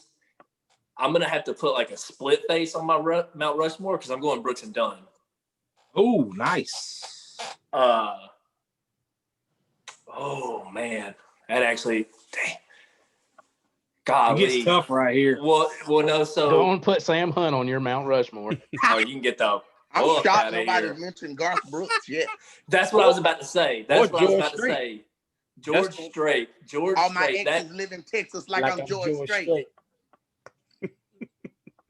I'm gonna have to put like a split face on my Mount Rushmore because I'm going Brooks and Dunn. Oh, nice. Oh man, that actually, dang. God, It gets tough right here. Well, no. So Don't put Sam Hunt on your Mount Rushmore. oh, you can get the. I'm fuck shocked outta nobody here. mentioned Garth Brooks yet. That's what I was about to say. That's what I was George about to Strait. say. George Strait. George All my Strait. exes live in Texas like I'm George Strait.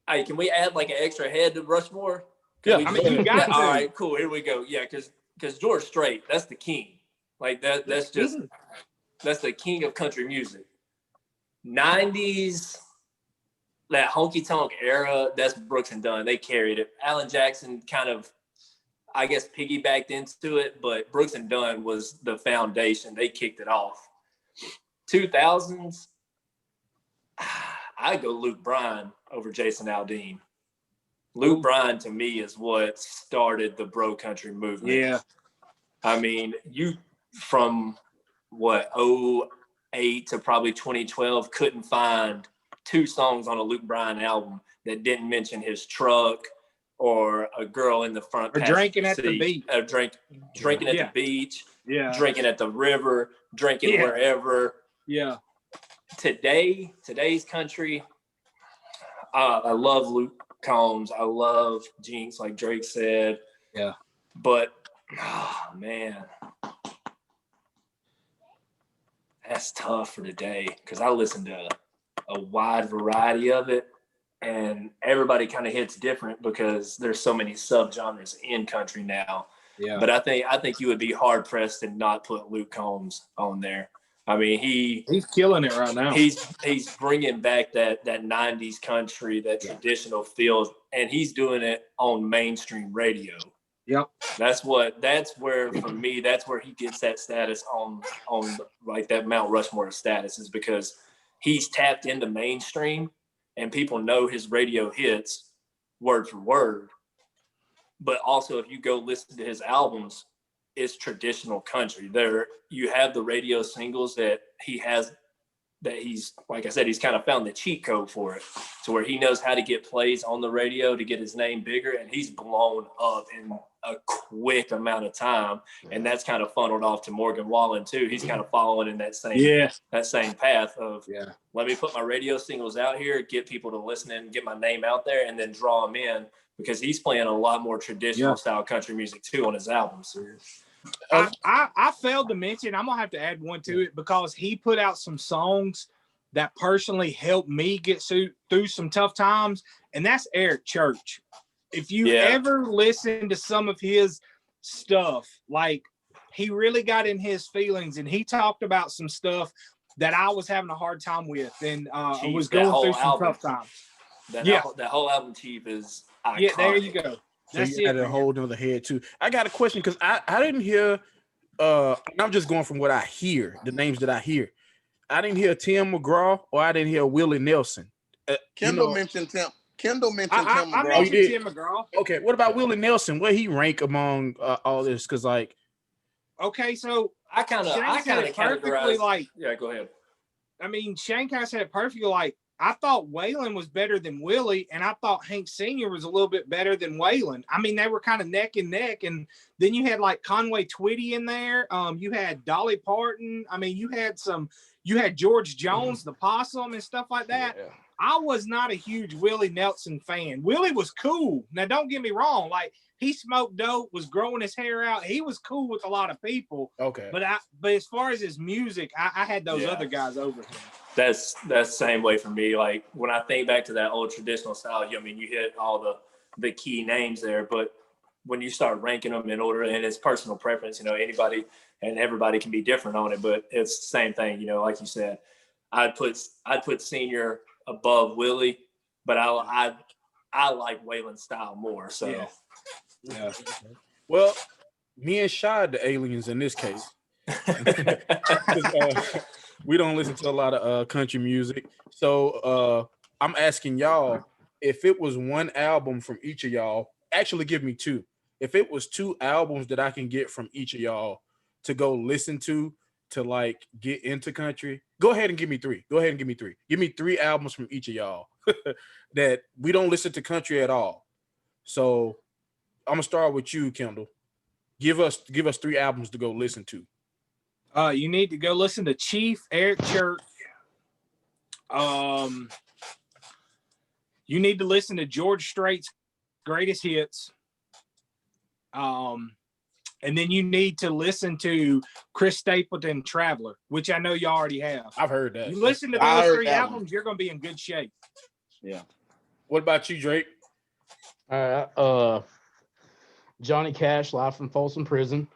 Hey, can we add like an extra head to Rushmore? Yeah, We I mean, just- you got All to. right, cool. Here we go. Yeah, because George Strait, that's the king. Like that's the king of country music. 90s, that honky tonk era, that's Brooks and Dunn. They carried it. Alan Jackson kind of, I guess, piggybacked into it, but Brooks and Dunn was the foundation. They kicked it off. 2000s, I go Luke Bryan over Jason Aldean. Luke Bryan to me is what started the bro country movement. Yeah. I mean, you from what 08 to probably 2012 couldn't find 2 songs on a Luke Bryan album that didn't mention his truck or a girl in the front Or drinking at the beach. Drinking at the beach, Yeah. drinking at the river, drinking wherever. Yeah. Today's country, I love Luke Combs. I love Jinx, like Drake said. Yeah. But, oh, man, that's tough for today because I listen to a wide variety of it, and everybody kind of hits different because there's so many subgenres in country now. Yeah. But I think you would be hard pressed to not put Luke Combs on there. I mean, he's killing it right now. He's bringing back that 90s country, that traditional feel, and he's doing it on mainstream radio. Yep. That's where for me, that's where he gets that status on like that Mount Rushmore status, is because he's tapped into mainstream and people know his radio hits word for word. But also if you go listen to his albums, it's traditional country. There you have the radio singles that he has, that he's, like I said, he's kind of found the cheat code for it, to where he knows how to get plays on the radio to get his name bigger, and he's blown up in a quick amount of time. And that's kind of funneled off to Morgan Wallen too. He's kind of following in that same path of let me put my radio singles out here, get people to listen and get my name out there, and then draw them in, because he's playing a lot more traditional style country music too on his albums. I failed to mention, I'm gonna have to add one to it, because he put out some songs that personally helped me get through some tough times, and that's Eric Church. If you ever listen to some of his stuff, like, he really got in his feelings, and he talked about some stuff that I was having a hard time with, and was going through some tough times. That whole album, Chief, is iconic. Yeah, there you go. That's you had a whole nother head too. I got a question, because I didn't hear. I'm just going from what I hear, the names that I hear. I didn't hear Tim McGraw, or I didn't hear Willie Nelson. Kendall mentioned Tim. Kendall mentioned Tim McGraw. I mentioned Tim McGraw. Okay, what about Willie Nelson? Where he rank among all this? Because okay, so I kind of perfectly, like, go ahead. I mean, Shane kind of said it perfectly. Like, I thought Waylon was better than Willie, and I thought Hank Sr. was a little bit better than Waylon. I mean, they were kind of neck and neck, and then you had like Conway Twitty in there. You had Dolly Parton. I mean, you had George Jones, the Possum, and stuff like that. Yeah. I was not a huge Willie Nelson fan. Willie was cool. Now, don't get me wrong. Like, he smoked dope, was growing his hair out. He was cool with a lot of people. Okay. But as far as his music, I had those other guys over him. That's the same way for me. Like, when I think back to that old traditional style, I mean, you hit all the key names there, but when you start ranking them in order, and it's personal preference, anybody and everybody can be different on it, but it's the same thing, like you said. I'd put Senior above Willie, but I like Waylon's style more. So Yeah. Well, me and Shad the aliens in this case. 'Cause, we don't listen to a lot of country music. So I'm asking y'all if it was one album from each of y'all, actually give me two. If it was two albums that I can get from each of y'all to go listen to like get into country, go ahead and give me three. Go ahead and give me three. Give me three albums from each of y'all that we don't listen to country at all. So I'm gonna start with you, Kendall. Give us three albums to go listen to. You need to go listen to Chief Eric Church. You need to listen to George Strait's greatest hits. And then you need to listen to Chris Stapleton Traveler, which I know you already have. I've heard that. You listen to I those heard three that albums, you're going to be in good shape. Yeah. What about you, Drake? All right. Johnny Cash, live from Folsom Prison.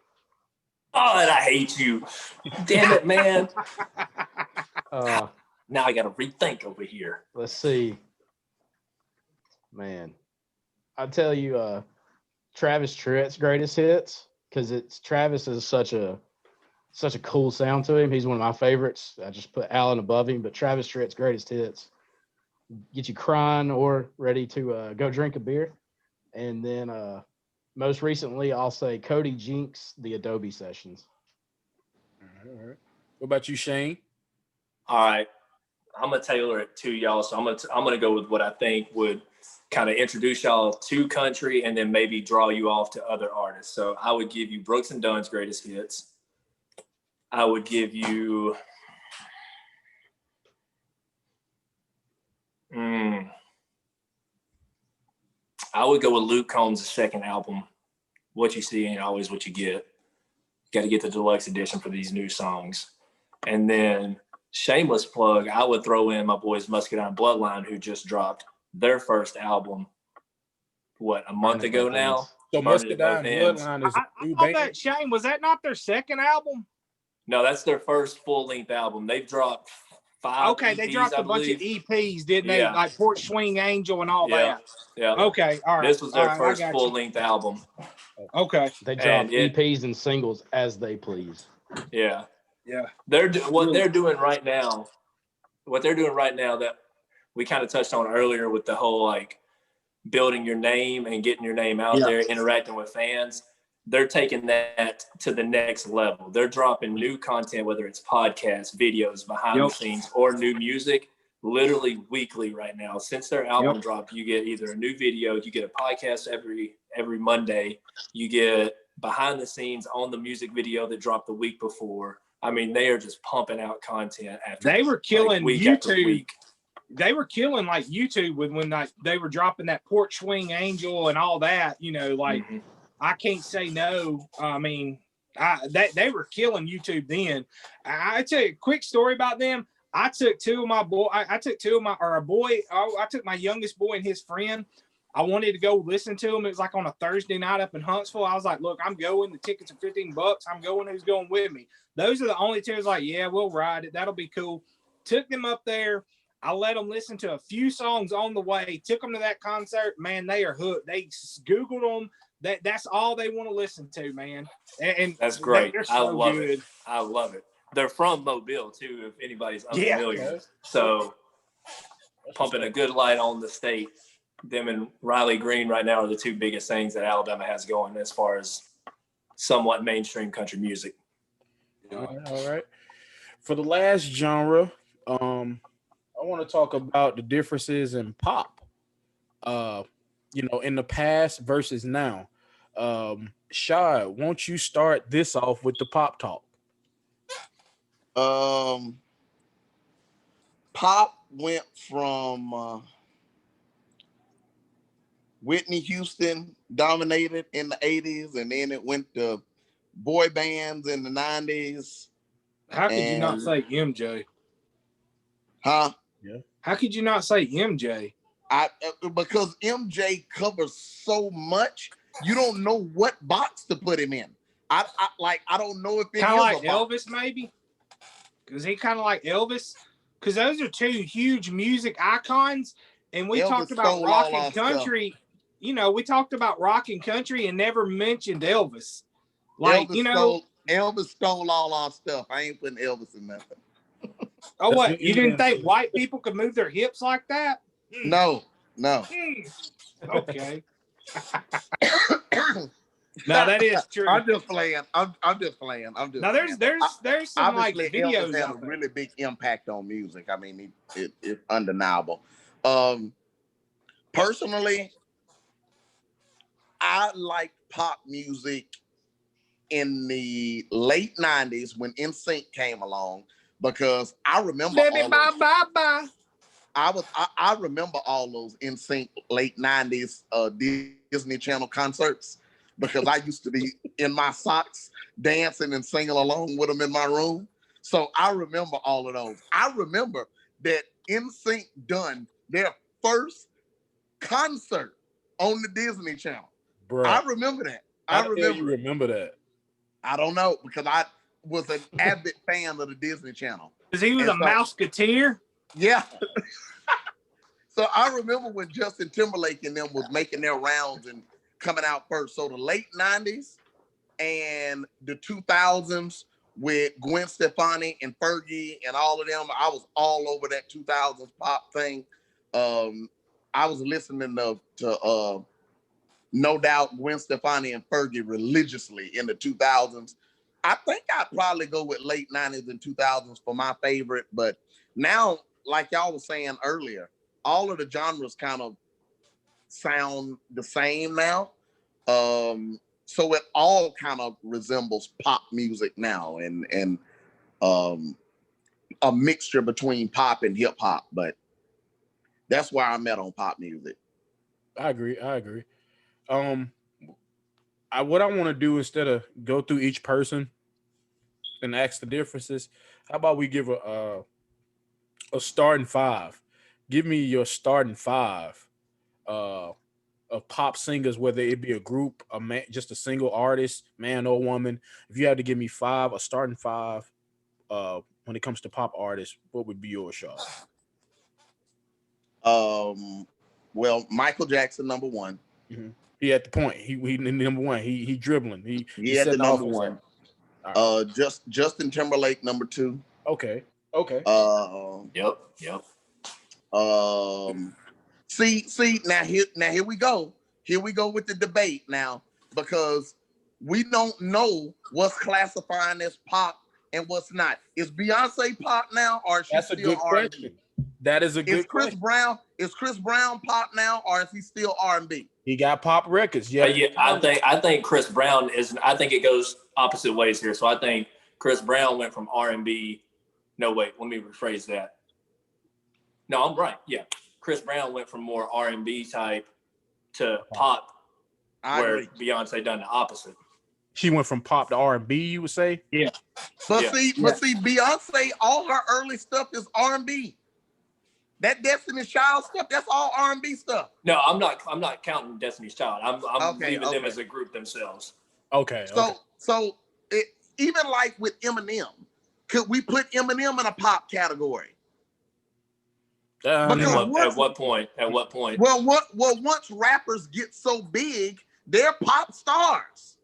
Oh, and I hate you. Damn it, man. Uh, Now I got to rethink over here. let's see. Man, I tell you, Travis Tritt's greatest hits, because Travis is such a cool sound to him. He's one of my favorites. I just put Alan above him, but Travis Tritt's greatest hits get you crying or ready to go drink a beer. And then most recently, I'll say Cody Jinks, the Adobe Sessions. All right. What about you, Shane? All right. I'm gonna tailor it to y'all. So I'm gonna go with what I think would kind of introduce y'all to country and then maybe draw you off to other artists. So I would give you Brooks and Dunn's greatest hits. I would give you I would go with Luke Combs' second album. What You See Ain't Always What You Get. Got to get the deluxe edition for these new songs. And then shameless plug, I would throw in my boys Muscadine Bloodline, who just dropped their first album, a month ago now? So Burning Muscadine at both ends. Bloodline is I a new thought band. that, Shane, was that not their second album? No, that's their first full-length album. They've dropped 5 Okay, they EPs, dropped I a bunch of believe. EPs, didn't they? Yeah. Like Porch Swing Angel and all that. Yeah. Okay, all right. This was their all right, first I got you. full-length album. Okay. They drop And it- EPs and singles as they please. Yeah. Yeah. What they're doing right now that we kind of touched on earlier with the whole like building your name and getting your name out there, interacting with fans. They're taking that to the next level. They're dropping new content, whether it's podcasts, videos, behind the scenes, or new music, literally weekly right now. Since their album dropped, you get either a new video, you get a podcast every Monday, you get behind the scenes on the music video that dropped the week before. I mean, they are just pumping out content after They were killing week YouTube. after week. They were killing like YouTube when they were dropping that Porch Swing Angel and all that, like I Can't Say No. I mean, they were killing YouTube then. I tell you a quick story about them. I took my youngest boy and his friend. I wanted to go listen to them. It was like on a Thursday night up in Huntsville. I was like, look, I'm going. The tickets are $15. I'm going. Who's going with me? Those are the only two. I was like, yeah, we'll ride it. That'll be cool. Took them up there. I let them listen to a few songs on the way. Took them to that concert. Man, they are hooked. They Googled them. That's all they want to listen to, man. And that's great. They're I love it. I love it. They're from Mobile too, if anybody's unfamiliar. Yeah. So pumping a good light on the state. Them and Riley Green right now are the two biggest things that Alabama has going as far as somewhat mainstream country music. All right. For the last genre, I want to talk about the differences in pop. In the past versus now. Shad, won't you start this off with the pop talk? Pop went from Whitney Houston dominated in the 80s, and then it went to boy bands in the 90s. How could you not say MJ? Huh? Yeah. How could you not say MJ? Because MJ covers so much, you don't know what box to put him in. I don't know if it kind of like is a box. Elvis, maybe. Because he kind of like Elvis. Because those are two huge music icons, and we Elvis talked about stole rock all our and country. you know, we talked about rock and country and never mentioned Elvis. Like, Elvis you know, Elvis stole all our stuff. I ain't putting Elvis in nothing. oh, what? You didn't Yeah. think white people could move their hips like that? No. Okay. No, that is true. I'm just playing. I'm just playing. Now there's some like Obviously, videos Elvis had a out there. really big impact on music. I mean, it's undeniable. Personally, I like pop music in the late 90s when NSYNC came along because I remember Baby, all bye, those, bye, bye. I remember all those NSYNC late 90s Disney Channel concerts because I used to be in my socks dancing and singing along with them in my room. So I remember all of those. I remember that NSYNC done their first concert on the Disney Channel. Bro, I remember that. how the hell you remember that? I don't know because I was an avid fan of the Disney Channel. Because he was And a Mouseketeer. Yeah. So I remember when Justin Timberlake and them was making their rounds and coming out first. So the late 90s and the 2000s with Gwen Stefani and Fergie and all of them, I was all over that 2000s pop thing. I was listening to No Doubt, Gwen Stefani and Fergie religiously in the 2000s. I think I'd probably go with late 90s and 2000s for my favorite, but now, like y'all was saying earlier, all of the genres kind of sound the same now. So it all kind of resembles pop music now and a mixture between pop and hip hop, but that's where I'm at on pop music. I agree. What I want to do instead of go through each person and ask the differences, how about we give a starting five? Give me your starting five of pop singers, whether it be a group, a man, just a single artist, man or woman. If you had to give me a starting five, when it comes to pop artists, what would be yours, Shaw? Well, Michael Jackson, number one. Mm-hmm. He at the point. He number one. He dribbling. He at the number one. Right. Justin Timberlake, number two. Okay. Yep. See, now here we go. Here we go with the debate now, because we don't know what's classifying as pop and what's not. Is Beyonce pop now, or is she That's a still good R&B? question. That is a good question. Is Chris Brown pop now, or is he still R&B? He got pop records. Yeah. I think Chris Brown is. I think it goes opposite ways here. So I think Chris Brown went from R&B. No, wait. Let me rephrase that. No, I'm right. Yeah, Chris Brown went from more R&B type to pop, where Beyonce done the opposite. She went from pop to R&B, you would say? Yeah. But see, Beyonce, all her early stuff is R&B. That Destiny's Child stuff, that's all R&B stuff. No, I'm not counting Destiny's Child. I'm leaving them as a group themselves. Okay. So even like with Eminem, could we put Eminem in a pop category? At what point? Well, once rappers get so big, they're pop stars.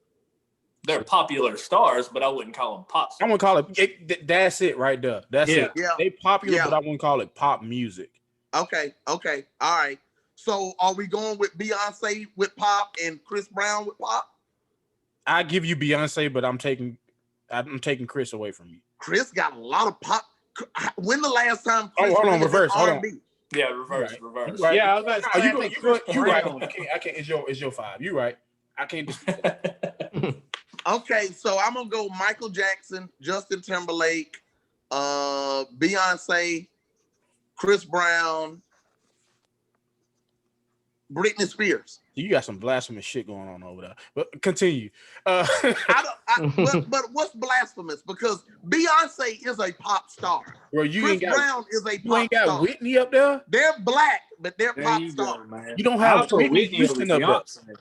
They're popular stars, but I wouldn't call them pop stars. I wouldn't call it. That's it right there. That's it. Yeah. They popular, but I wouldn't call it pop music. Okay. All right. So are we going with Beyonce with pop and Chris Brown with pop? I give you Beyonce, but I'm taking Chris away from you. Chris got a lot of pop. When the last time? Chris hold on, reverse. Hold on. Yeah, reverse. Right. Yeah, I was about to say, you right. I can't. It's your five. You right. I can't dispute that. Okay, so I'm gonna go Michael Jackson, Justin Timberlake, Beyonce, Chris Brown, Britney Spears. You got some blasphemous shit going on over there. But continue. But what's blasphemous? Because Beyonce is a pop star. Bro, Chris Brown is a pop star. You ain't got Whitney up there? They're black, but they're pop stars. You don't have Whitney Houston up there.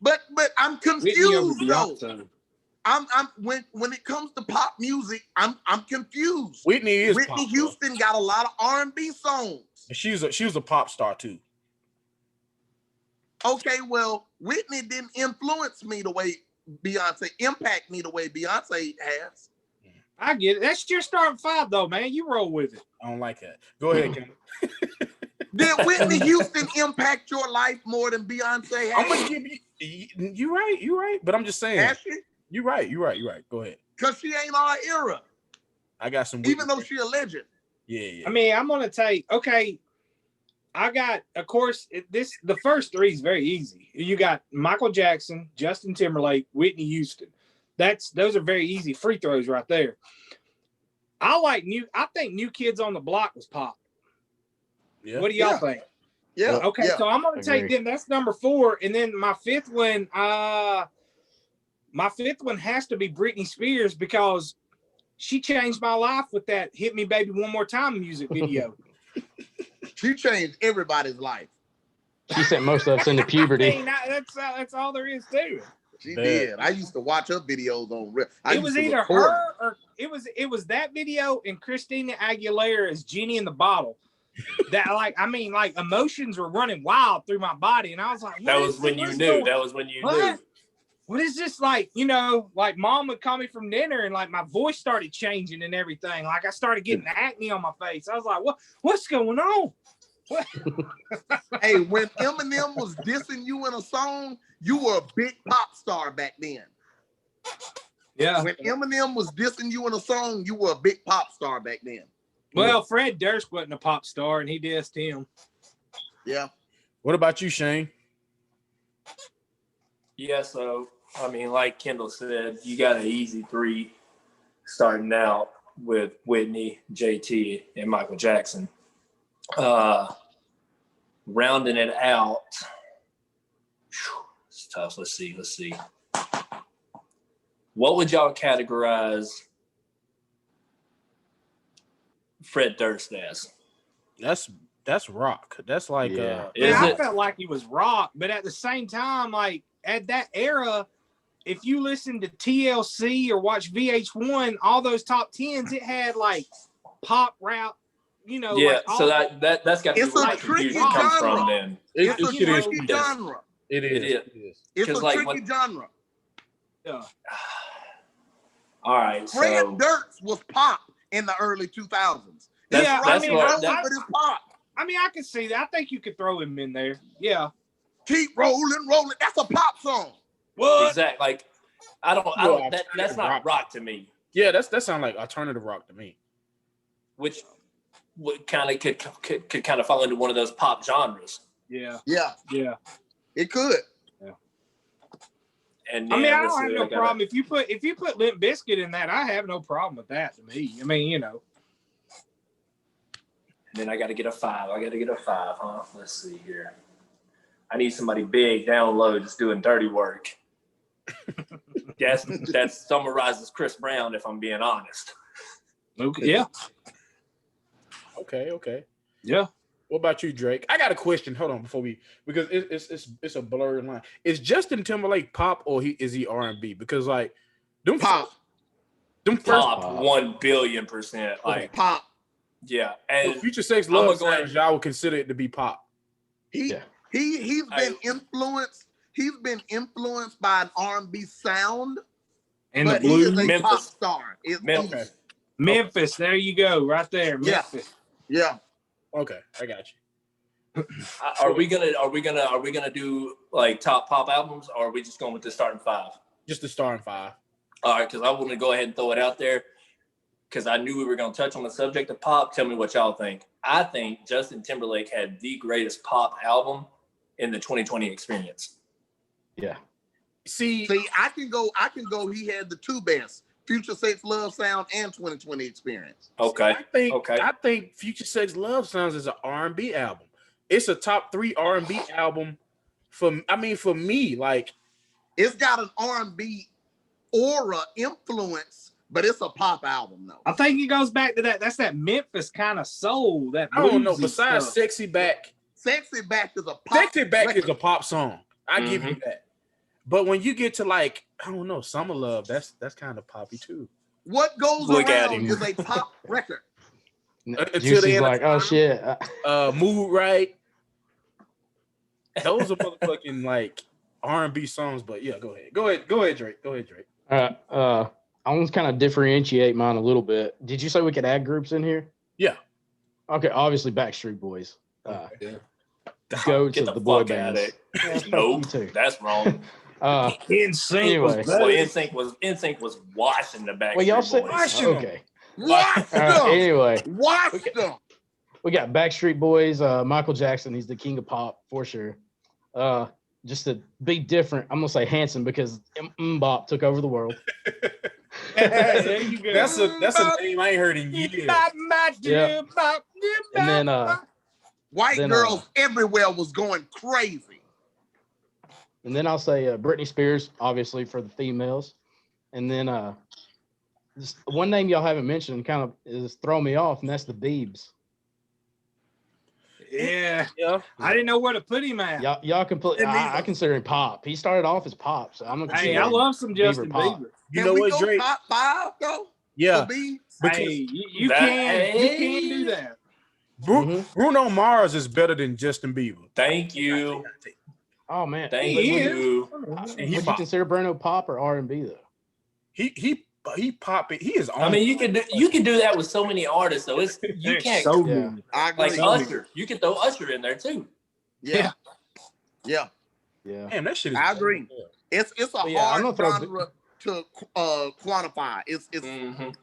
But I'm confused though. I'm when it comes to pop music, I'm confused. Whitney Houston got a lot of R&B songs. She was a pop star too. Okay, well, Whitney didn't influence me the way Beyonce, impact me the way Beyonce has. I get it. That's your starting five, though, man. You roll with it. I don't like that. Go ahead, Ken. Did Whitney Houston impact your life more than Beyonce I'm has? gonna give you. You're right. But I'm just saying. Has she? You're right. Go ahead. Because she ain't our era, I got some. even though she a legend. Yeah. I mean, I'm gonna take. Okay, I got. Of course, the first three is very easy. You got Michael Jackson, Justin Timberlake, Whitney Houston. Those are very easy free throws right there. I think New Kids on the Block was pop. Yeah. What do y'all think? Yeah. Okay, yeah. so I'm gonna take them. That's number 4, and then my fifth one has to be Britney Spears because she changed my life with that "Hit Me, Baby, One More Time" music video. She changed everybody's life. She sent most of us into I puberty. mean, that's all there is to it. She did. I used to watch her videos on. It was either her or it was that video and Christina Aguilera as Genie in the Bottle. That like emotions were running wild through my body, and I was like, That was when you knew. That was when you knew. What is this like? You know, like Mom would call me from dinner, and like my voice started changing and everything. Like I started getting acne on my face. I was like, what's going on? What? Hey, when Eminem was dissing you in a song, you were a big pop star back then. Yeah. When Eminem was dissing you in a song, you were a big pop star back then. Well, Fred Durst wasn't a pop star, and he dissed him. Yeah. What about you, Shane? Yeah, so I mean, like Kendall said, you got an easy 3 starting out with Whitney, JT, and Michael Jackson. Rounding it out, it's tough. Let's see. What would y'all categorize Fred Durst as? That's rock. That's like I felt like he was rock, but at the same time, like at that era, if you listen to TLC or watch VH1, all those top 10s, it had like pop rap. You know, yeah. like So that's got to be where my confusion comes from. Then It's a tricky genre. It is. It's a like tricky genre. Yeah. All right. Fred So Durst was pop in the early 2000s. Yeah, that's what. But it's pop. I mean, I can see that. I think you could throw him in there. Yeah. Keep rolling. That's a pop song. What? Exactly. Like I don't. That's not rock to me. Yeah, that sounds like alternative rock to me. Which kind of could kind of fall into one of those pop genres. Yeah. Yeah. Yeah. It could. Yeah. And I mean, I don't have no problem if you put Limp Bizkit in that. I have no problem with that. To me, I mean, you know. And then I got to get a 5. Huh? Let's see here. I need somebody big, down low, just doing dirty work. That summarizes Chris Brown, if I'm being honest. Okay. Yeah. Okay. Yeah. What about you, Drake? I got a question. Hold on, because it's a blurred line. Is Justin Timberlake pop or is he R&B? Because like them Pop. Pop 1,000,000,000%. Like pop. Yeah. And Future Sex Love Sounds, y'all would consider it to be pop. He's been influenced. He's been influenced by an R&B sound, and but the blues. he is a pop star. Memphis, there you go, right there. Memphis. Yeah. Okay, I got you. Are we gonna do like top pop albums, or are we just going with the starting 5? Just the starting 5. All right, because I want to go ahead and throw it out there because I knew we were going to touch on the subject of pop. Tell me what y'all think. I think Justin Timberlake had the greatest pop album in the 2020 experience. Yeah. See, I can go. He had the 2 best: Future Sex Love Sound and 2020 Experience. Okay. I think Future Sex Love Sounds is an R&B album. It's a top 3 R&B album for me. Like, it's got an R&B aura influence, but it's a pop album though. I think it goes back to that. That's that Memphis kind of soul. That I don't know. Besides stuff. Sexy Back is a pop. Sexy Back record. is a pop song. I give you that. But when you get to like, I don't know, Summer Love, that's kind of poppy too. What goes around is a pop record. Juicy's like, oh shit. Mood Right. those are motherfucking like R&B songs. But yeah, go ahead, Drake. I want to kind of differentiate mine a little bit. Did you say we could add groups in here? Yeah. Okay, obviously Backstreet Boys. Yeah. Goats Get of the the boy fuck out of bands. it. Yeah, fuck you Nope, too. that's wrong. Anyway. Boy, NSYNC was washing the Backstreet Well, y'all Boys. said Washing 'em. okay. Watch them. Anyway, Watch them. we got Backstreet Boys. Michael Jackson, he's the king of pop for sure. Just to be different, I'm gonna say handsome because Bop took over the world. There you go. That's a name I ain't heard in years. Yeah. And then White Then, girls everywhere was going crazy. and then I'll say Britney Spears, obviously for the females. And then just one name y'all haven't mentioned kind of is throwing me off, and that's the Biebs. Yeah. Yeah. I didn't know where to put him at. Y'all can put. I consider him pop. He started off as pop, so I'm gonna. Hey, consider I him love some Justin pop. Bieber. You Can know we what, go Drake? top 5 though? Yeah. For Biebs? Because Hey, you can do that. Bruno Mars is better than Justin Bieber. Thank you. Oh man, Thank He you. And he would you pop. consider Bruno pop or R&B though? He pop it. He is on. I mean, you can do that with so many artists, though. You can't So Yeah. many. I agree. like Usher. You can throw Usher in there too. Yeah. Yeah. Yeah. Damn, that shit is. I agree. It's a But yeah, I'm hard gonna throw genre to quantify. Mhm.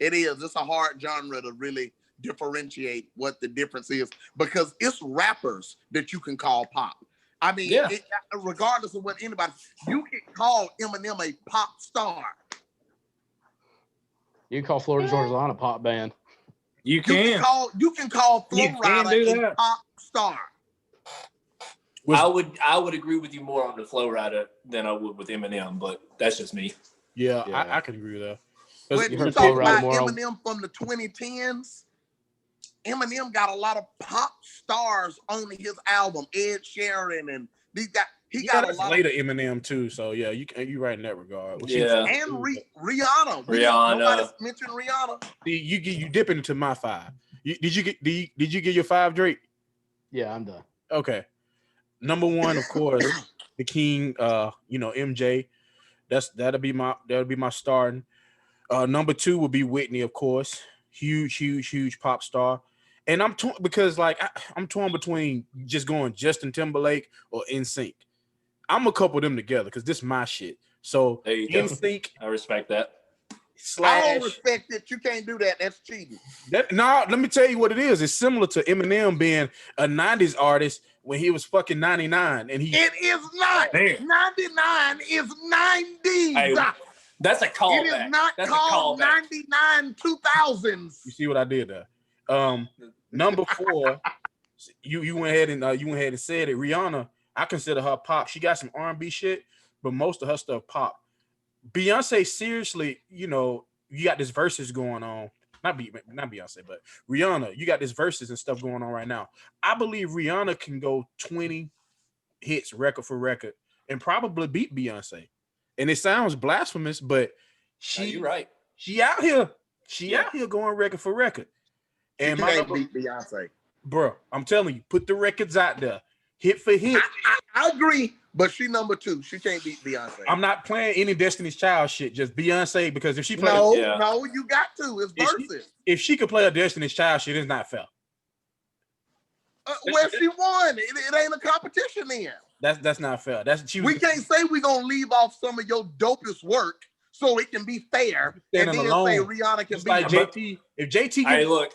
It is. It's a hard genre to really differentiate what the difference is because it's rappers that you can call pop. I mean, Yeah. regardless of what anybody, you can call Eminem a pop star. You can call Florida Georgia Line a pop band. You You can. can call Flo You can do Rida a that. pop star. I would agree with you more on the Flow Rider than I would with Eminem, but that's just me. Yeah, Yeah. I can agree with that. When You you heard talk Flo Rida about more on- Eminem from the 2010s, Eminem got a lot of pop stars on his album. Ed Sheeran and he got a that's lot later of Eminem too. So yeah, you're right in that regard. Well, Yeah. and Rihanna. Rihanna. Nobody's mentioned Rihanna. you dip into my 5. Did you get your 5, Drake? Yeah, I'm done. Okay. Number 1, of course, the king. MJ. That'll be my starting. Number 2 would be Whitney, of course. Huge pop star. And I'm torn because I'm torn between just going Justin Timberlake or NSYNC. I'm gonna couple them together because this is my shit. So There you go. NSYNC I respect that. I / don't respect it. You can't do that. That's cheating. let me tell you what it is. It's similar to Eminem being a 90s artist when he was fucking 99 and he It is not. There. 99 is 90s. Hey, that's a It callback. is not That's called a callback. 99 2000s. you see what I did there. Number 4, you went ahead and said it. Rihanna, I consider her pop. She got some R&B shit, but most of her stuff pop. Beyonce, seriously, you got this verses going on. Not Beyonce, but Rihanna, you got this verses and stuff going on right now. I believe Rihanna can go 20 hits record for record and probably beat Beyonce. And it sounds blasphemous, but You're right. she out here. She out here going record for record. And You my can't number, beat Beyonce. bro, I'm telling you, put the records out there, hit for hit. I agree, but she number 2. She can't beat Beyonce. I'm not playing any Destiny's Child shit, just Beyonce, because if she play, No, Yeah. you got to. It's If she- versus. if she could play a Destiny's Child shit, it's not fair. Well, she won. It ain't a competition then. That's not fair. We can't say we're going to leave off some of your dopest work so it can be fair and then Standing say alone. Rihanna can Just beat like her. JT. If JT Hey, gets, look,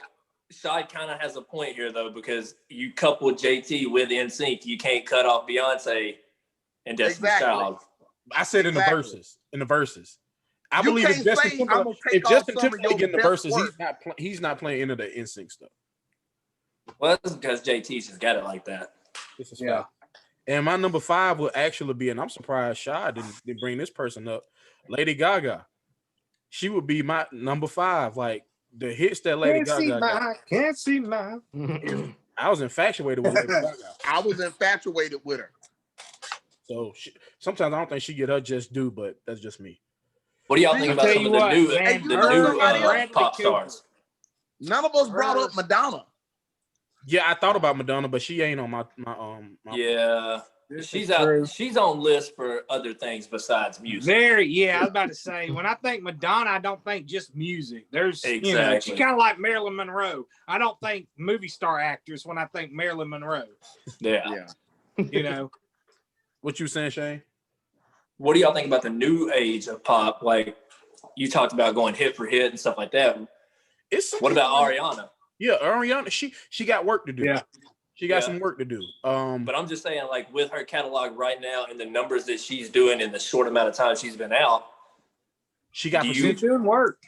Shai kind of has a point here though, because you couple JT with NSYNC, you can't cut off Beyonce and Destiny's Exactly. Child. I said in the Exactly. verses. I You believe if can't Justin say, Timberlake, "I'm gonna take if off Justin some of Timberlake your in the best verses, work." he's not playing into the NSYNC stuff. Well, that's because JT's just got it like that. This is Yeah. fact. And my number 5 will actually be, and I'm surprised Shai didn't bring this person up, Lady Gaga. She would be my number 5. Like the hits that Lady Gaga got. Can't see my. I was infatuated with Lady Gaga. I was infatuated with her. So sometimes I don't think she get her just due, but that's just me. What do y'all See, think I'll about tell some you of the what, new, man, you know somebody else? pop stars? None of us brought up Madonna. Yeah, I thought about Madonna, but she ain't on my Yeah. This She's is out. true. She's on lists for other things besides music. I was about to say, when I think Madonna, I don't think just music. There's, you know, Exactly. she's kind of like Marilyn Monroe. I don't think movie star actress when I think Marilyn Monroe. Yeah. You know, What you saying, Shane? What do y'all think about the new age of pop? Like you talked about going hit for hit and stuff like that. What about Ariana? Yeah, Ariana. She got work to do. Yeah. She got some work to do. But I'm just saying, like with her catalog right now and the numbers that she's doing in the short amount of time she's been out, she got she's doing work.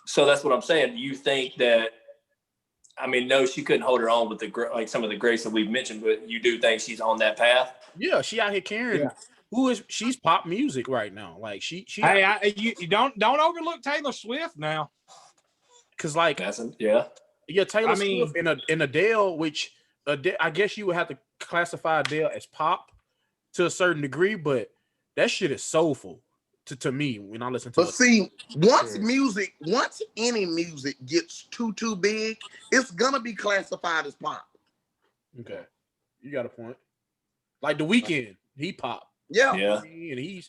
So that's what I'm saying. Do you think that? I mean, no, she couldn't hold her own with some of the greats that we've mentioned, but you do think she's on that path? Yeah, she out here carrying. Yeah. She's pop music right now. Like she. Hey, you don't overlook Taylor Swift now. Cause like Taylor Swift and Adele, which I guess you would have to classify Adele as pop to a certain degree, but that shit is soulful to me when I listen to it. But see, once any music gets too big, it's gonna be classified as pop. Okay, you got a point. Like The Weeknd, he pop. Yeah. And he's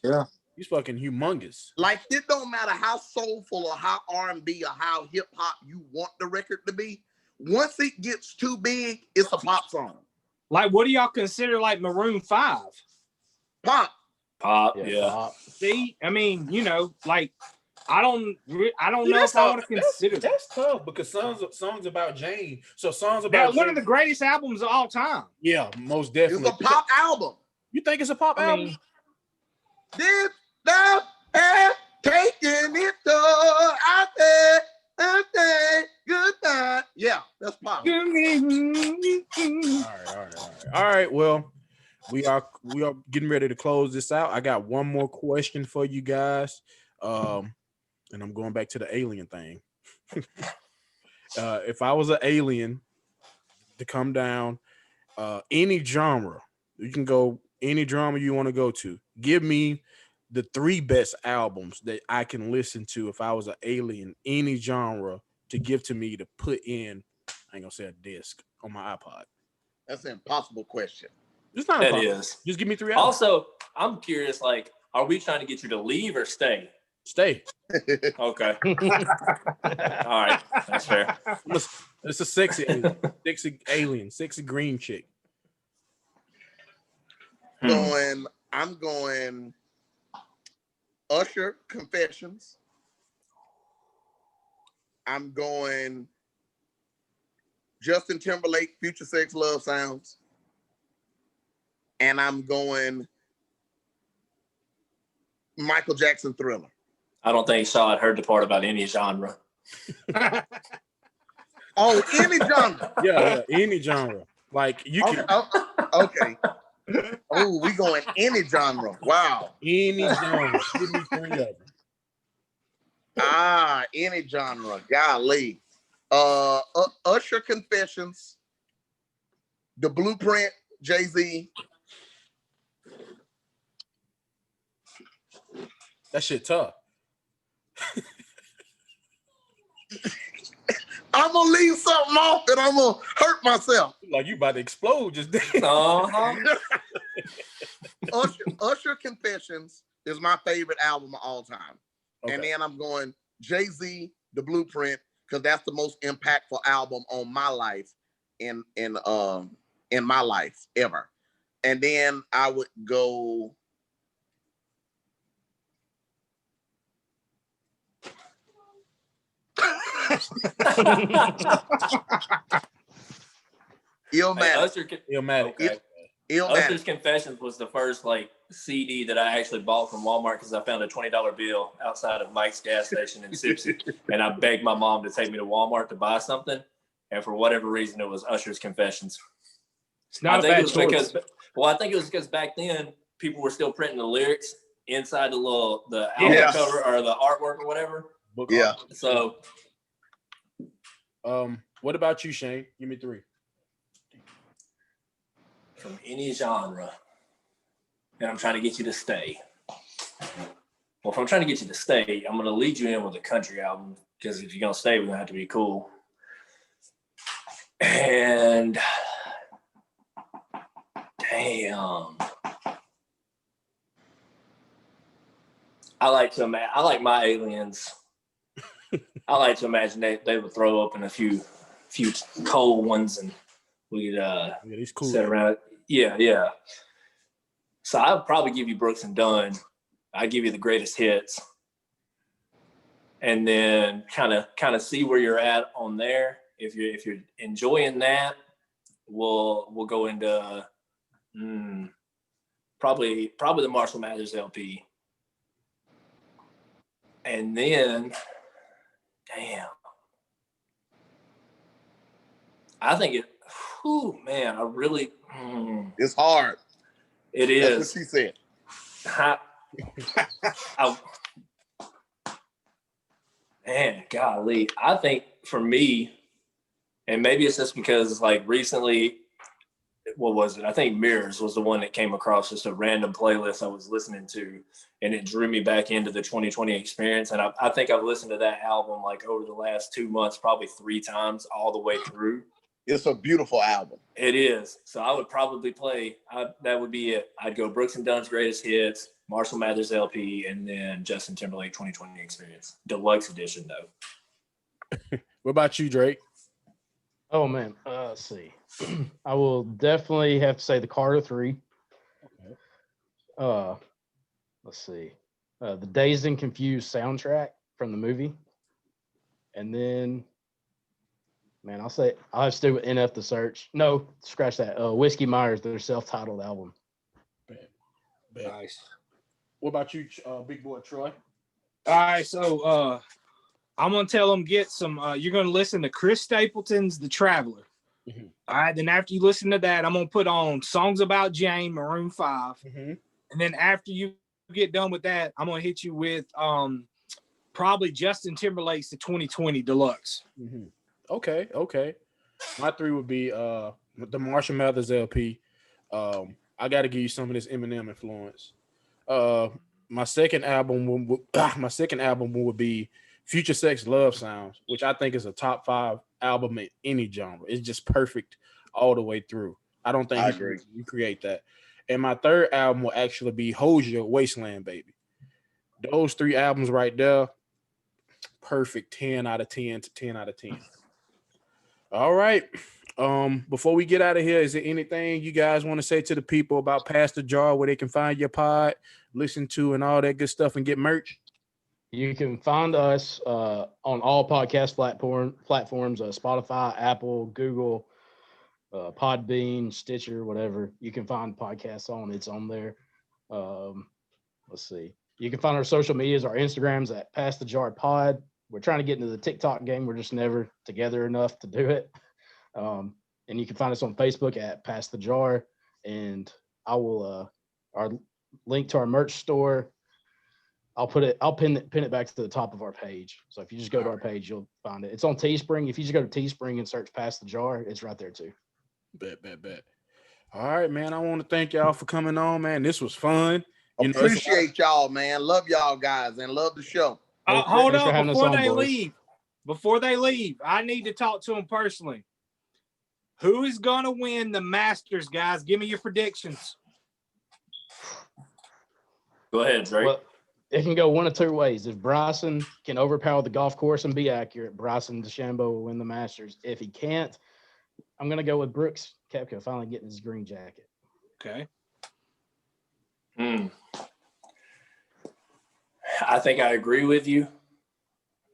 fucking humongous. Like it don't matter how soulful or how R&B or how hip hop you want the record to be. Once it gets too big, it's a pop song. Like, what do y'all consider like Maroon 5? Pop. Yeah. Pop. See, I mean, you know, like I don't know if I want to consider that. That's tough because songs about Jane. So songs about one of the greatest albums of all time. Yeah, most definitely. It's a pop album. You think it's a pop album? This love has taken it so I said goodbye. Yeah, that's pop. All right. Well, we are getting ready to close this out. I got one more question for you guys. And I'm going back to the alien thing. If I was an alien to come down, any genre, you can go any genre you want to go to. Give me the 3 best albums that I can listen to if I was an alien, any genre, to give to me to put in, I ain't gonna say a disc, on my iPod. That's an impossible question. It's not impossible. Just give me 3 albums. Also, I'm curious, like, are we trying to get you to leave or stay? Stay. Okay. All right. That's fair. It's a sexy alien, sexy green chick. I'm going Usher, Confessions. I'm going Justin Timberlake, Future Sex Love Sounds. And I'm going Michael Jackson, Thriller. I don't think Shaw had heard the part about any genre. Oh, any genre. Yeah, any genre. Like you can. Okay. Oh, we going any genre. Wow. Any genre. Give me 3 of them. Any genre. Golly. Usher, Confessions. The Blueprint, Jay-Z. That shit tough. I'm gonna leave something off and I'm gonna hurt myself. Like you about to explode just then. Usher Confessions is my favorite album of all time. Okay. And then I'm going Jay-Z, The Blueprint, because that's the most impactful album on my life in my life ever. And then I would go Illmatic. Usher's Confessions was the first like CD that I actually bought from Walmart because I found a $20 bill outside of Mike's gas station in Sipsey, and I begged my mom to take me to Walmart to buy something, and for whatever reason, it was Usher's Confessions. It's not I think it was because back then people were still printing the lyrics inside the album cover or the artwork or whatever. Yeah. So, what about you, Shane? Give me 3. From any genre, and I'm trying to get you to stay. Well, if I'm trying to get you to stay, I'm going to lead you in with a country album because if you're going to stay, we're going to have to be cool. And damn. I like my aliens. I like to imagine they would throw open a few cold ones and we'd these cool. sit around. Yeah. So I'd probably give you Brooks and Dunn. I'd give you the greatest hits. And then kind of see where you're at on there. If you're enjoying that, we'll go into probably the Marshall Mathers LP. And then, damn, I think man, I really. It's hard. It is. That's what she said. Man, golly, I think for me, and maybe it's just because like recently, what was it? I think Mirrors was the one that came across just a random playlist I was listening to, and it drew me back into the 2020 experience. And I think I've listened to that album like over the last 2 months, probably 3 times all the way through. It's a beautiful album. It is. So I would probably play, that would be it. I'd go Brooks and Dunn's Greatest Hits, Marshall Mathers LP, and then Justin Timberlake 2020 Experience. Deluxe edition, though. What about you, Drake? Oh, man. Let's see. I will definitely have to say the Carter 3. Okay. Let's see. The Dazed and Confused soundtrack from the movie. And then, man, I'll have to do with NF The Search. No, scratch that. Whiskey Myers, their self-titled album. Nice. What about you, big boy Troy? All right, so I'm gonna tell them get some. You're gonna listen to Chris Stapleton's "The Traveler." Mm-hmm. All right, then after you listen to that, I'm gonna put on "Songs About Jane," Maroon 5, and then after you get done with that, I'm gonna hit you with probably Justin Timberlake's "The 2020 Deluxe." Mm-hmm. Okay. My 3 would be the Marshall Mathers LP. I got to give you some of this Eminem influence. My second album would be Future Sex Love Sounds, which I think is a top 5 album in any genre. It's just perfect all the way through. I don't think you create that. And my third album will actually be Hozier, Wasteland Baby. Those 3 albums right there, perfect 10 out of 10 to 10 out of 10. All right. Before we get out of here, is there anything you guys want to say to the people about Pass the Jar, where they can find your pod, listen to, and all that good stuff, and get merch? You can find us on all podcast platforms, Spotify, Apple, Google, Podbean, Stitcher, whatever. You can find podcasts on. It's on there. Let's see. You can find our social medias, our Instagrams at Pass the Jar Pod. We're trying to get into the TikTok game. We're just never together enough to do it. And you can find us on Facebook at Pass the Jar. And I will our link to our merch store. I'll pin it back to the top of our page. So if you just go to our page, you'll find it. It's on Teespring. If you just go to Teespring and search Pass the Jar, it's right there too. Bet. All right, man. I want to thank y'all for coming on, man. This was fun. Appreciate y'all, man. Love y'all guys and love the show. Hold on, before they leave, I need to talk to them personally. Who is going to win the Masters, guys? Give me your predictions. Go ahead, Drake. Well, it can go one of 2 ways. If Bryson can overpower the golf course and be accurate, Bryson DeChambeau will win the Masters. If he can't, I'm going to go with Brooks Koepka finally getting his green jacket. Okay. I think I agree with you.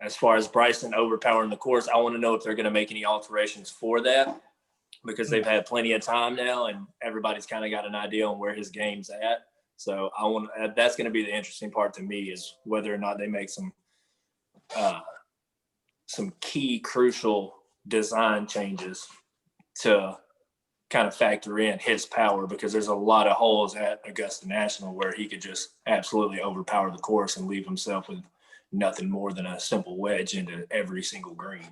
As far as Bryson overpowering the course, I want to know if they're going to make any alterations for that, because they've had plenty of time now and everybody's kind of got an idea on where his game's at. So that's going to be the interesting part to me, is whether or not they make some key crucial design changes to kind of factor in his power, because there's a lot of holes at Augusta National where he could just absolutely overpower the course and leave himself with nothing more than a simple wedge into every single green.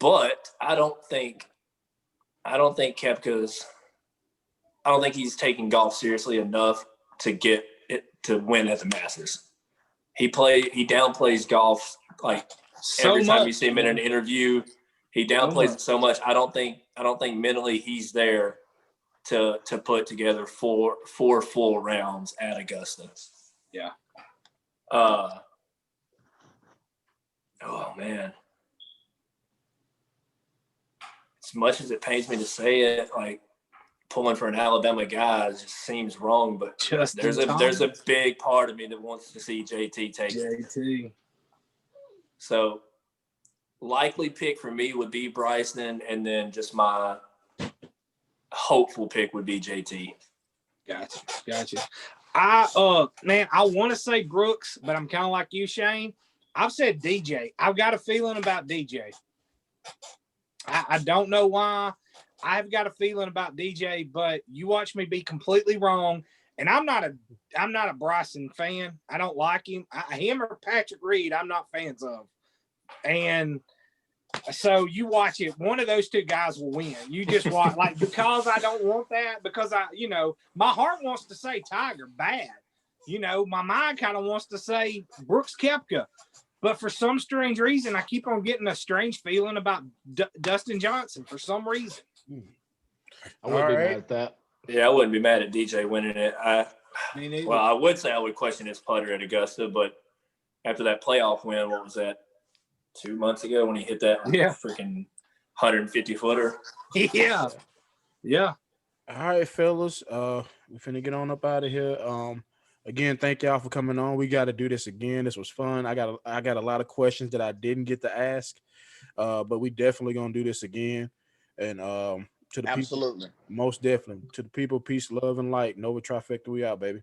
But I don't think he's taking golf seriously enough to get it to win at the Masters. He downplays golf like every time you see him in an interview. He downplays it so much. I don't think mentally he's there to put together four full rounds at Augusta. Yeah. Oh man. As much as it pains me to say it, like pulling for an Alabama guy just seems wrong, but there's a big part of me that wants to see JT take it. JT. So likely pick for me would be Bryson, and then just my hopeful pick would be JT. Gotcha. I want to say Brooks, but I'm kind of like you, Shane. I've said DJ. I've got a feeling about DJ. I don't know why. I've got a feeling about DJ, but you watch me be completely wrong. And I'm not a Bryson fan. I don't like him. Him or Patrick Reed, I'm not fans of. And so you watch it. One of those two guys will win. You just watch, like, because I don't want that, because my heart wants to say Tiger bad. My mind kind of wants to say Brooks Koepka. But for some strange reason, I keep on getting a strange feeling about Dustin Johnson for some reason. I wouldn't be mad at that. Yeah, I wouldn't be mad at DJ winning it. I would say I would question his putter at Augusta, but after that playoff win, what was that, 2 months ago when he hit that freaking 150 footer? Yeah. All right, fellas. We finna get on up out of here. Again, thank y'all for coming on. We got to do this again. This was fun. I got a lot of questions that I didn't get to ask, but we definitely gonna do this again. And to the Absolutely. people, most definitely to the people, peace, love, and light. Nova Trifecta, we out, baby.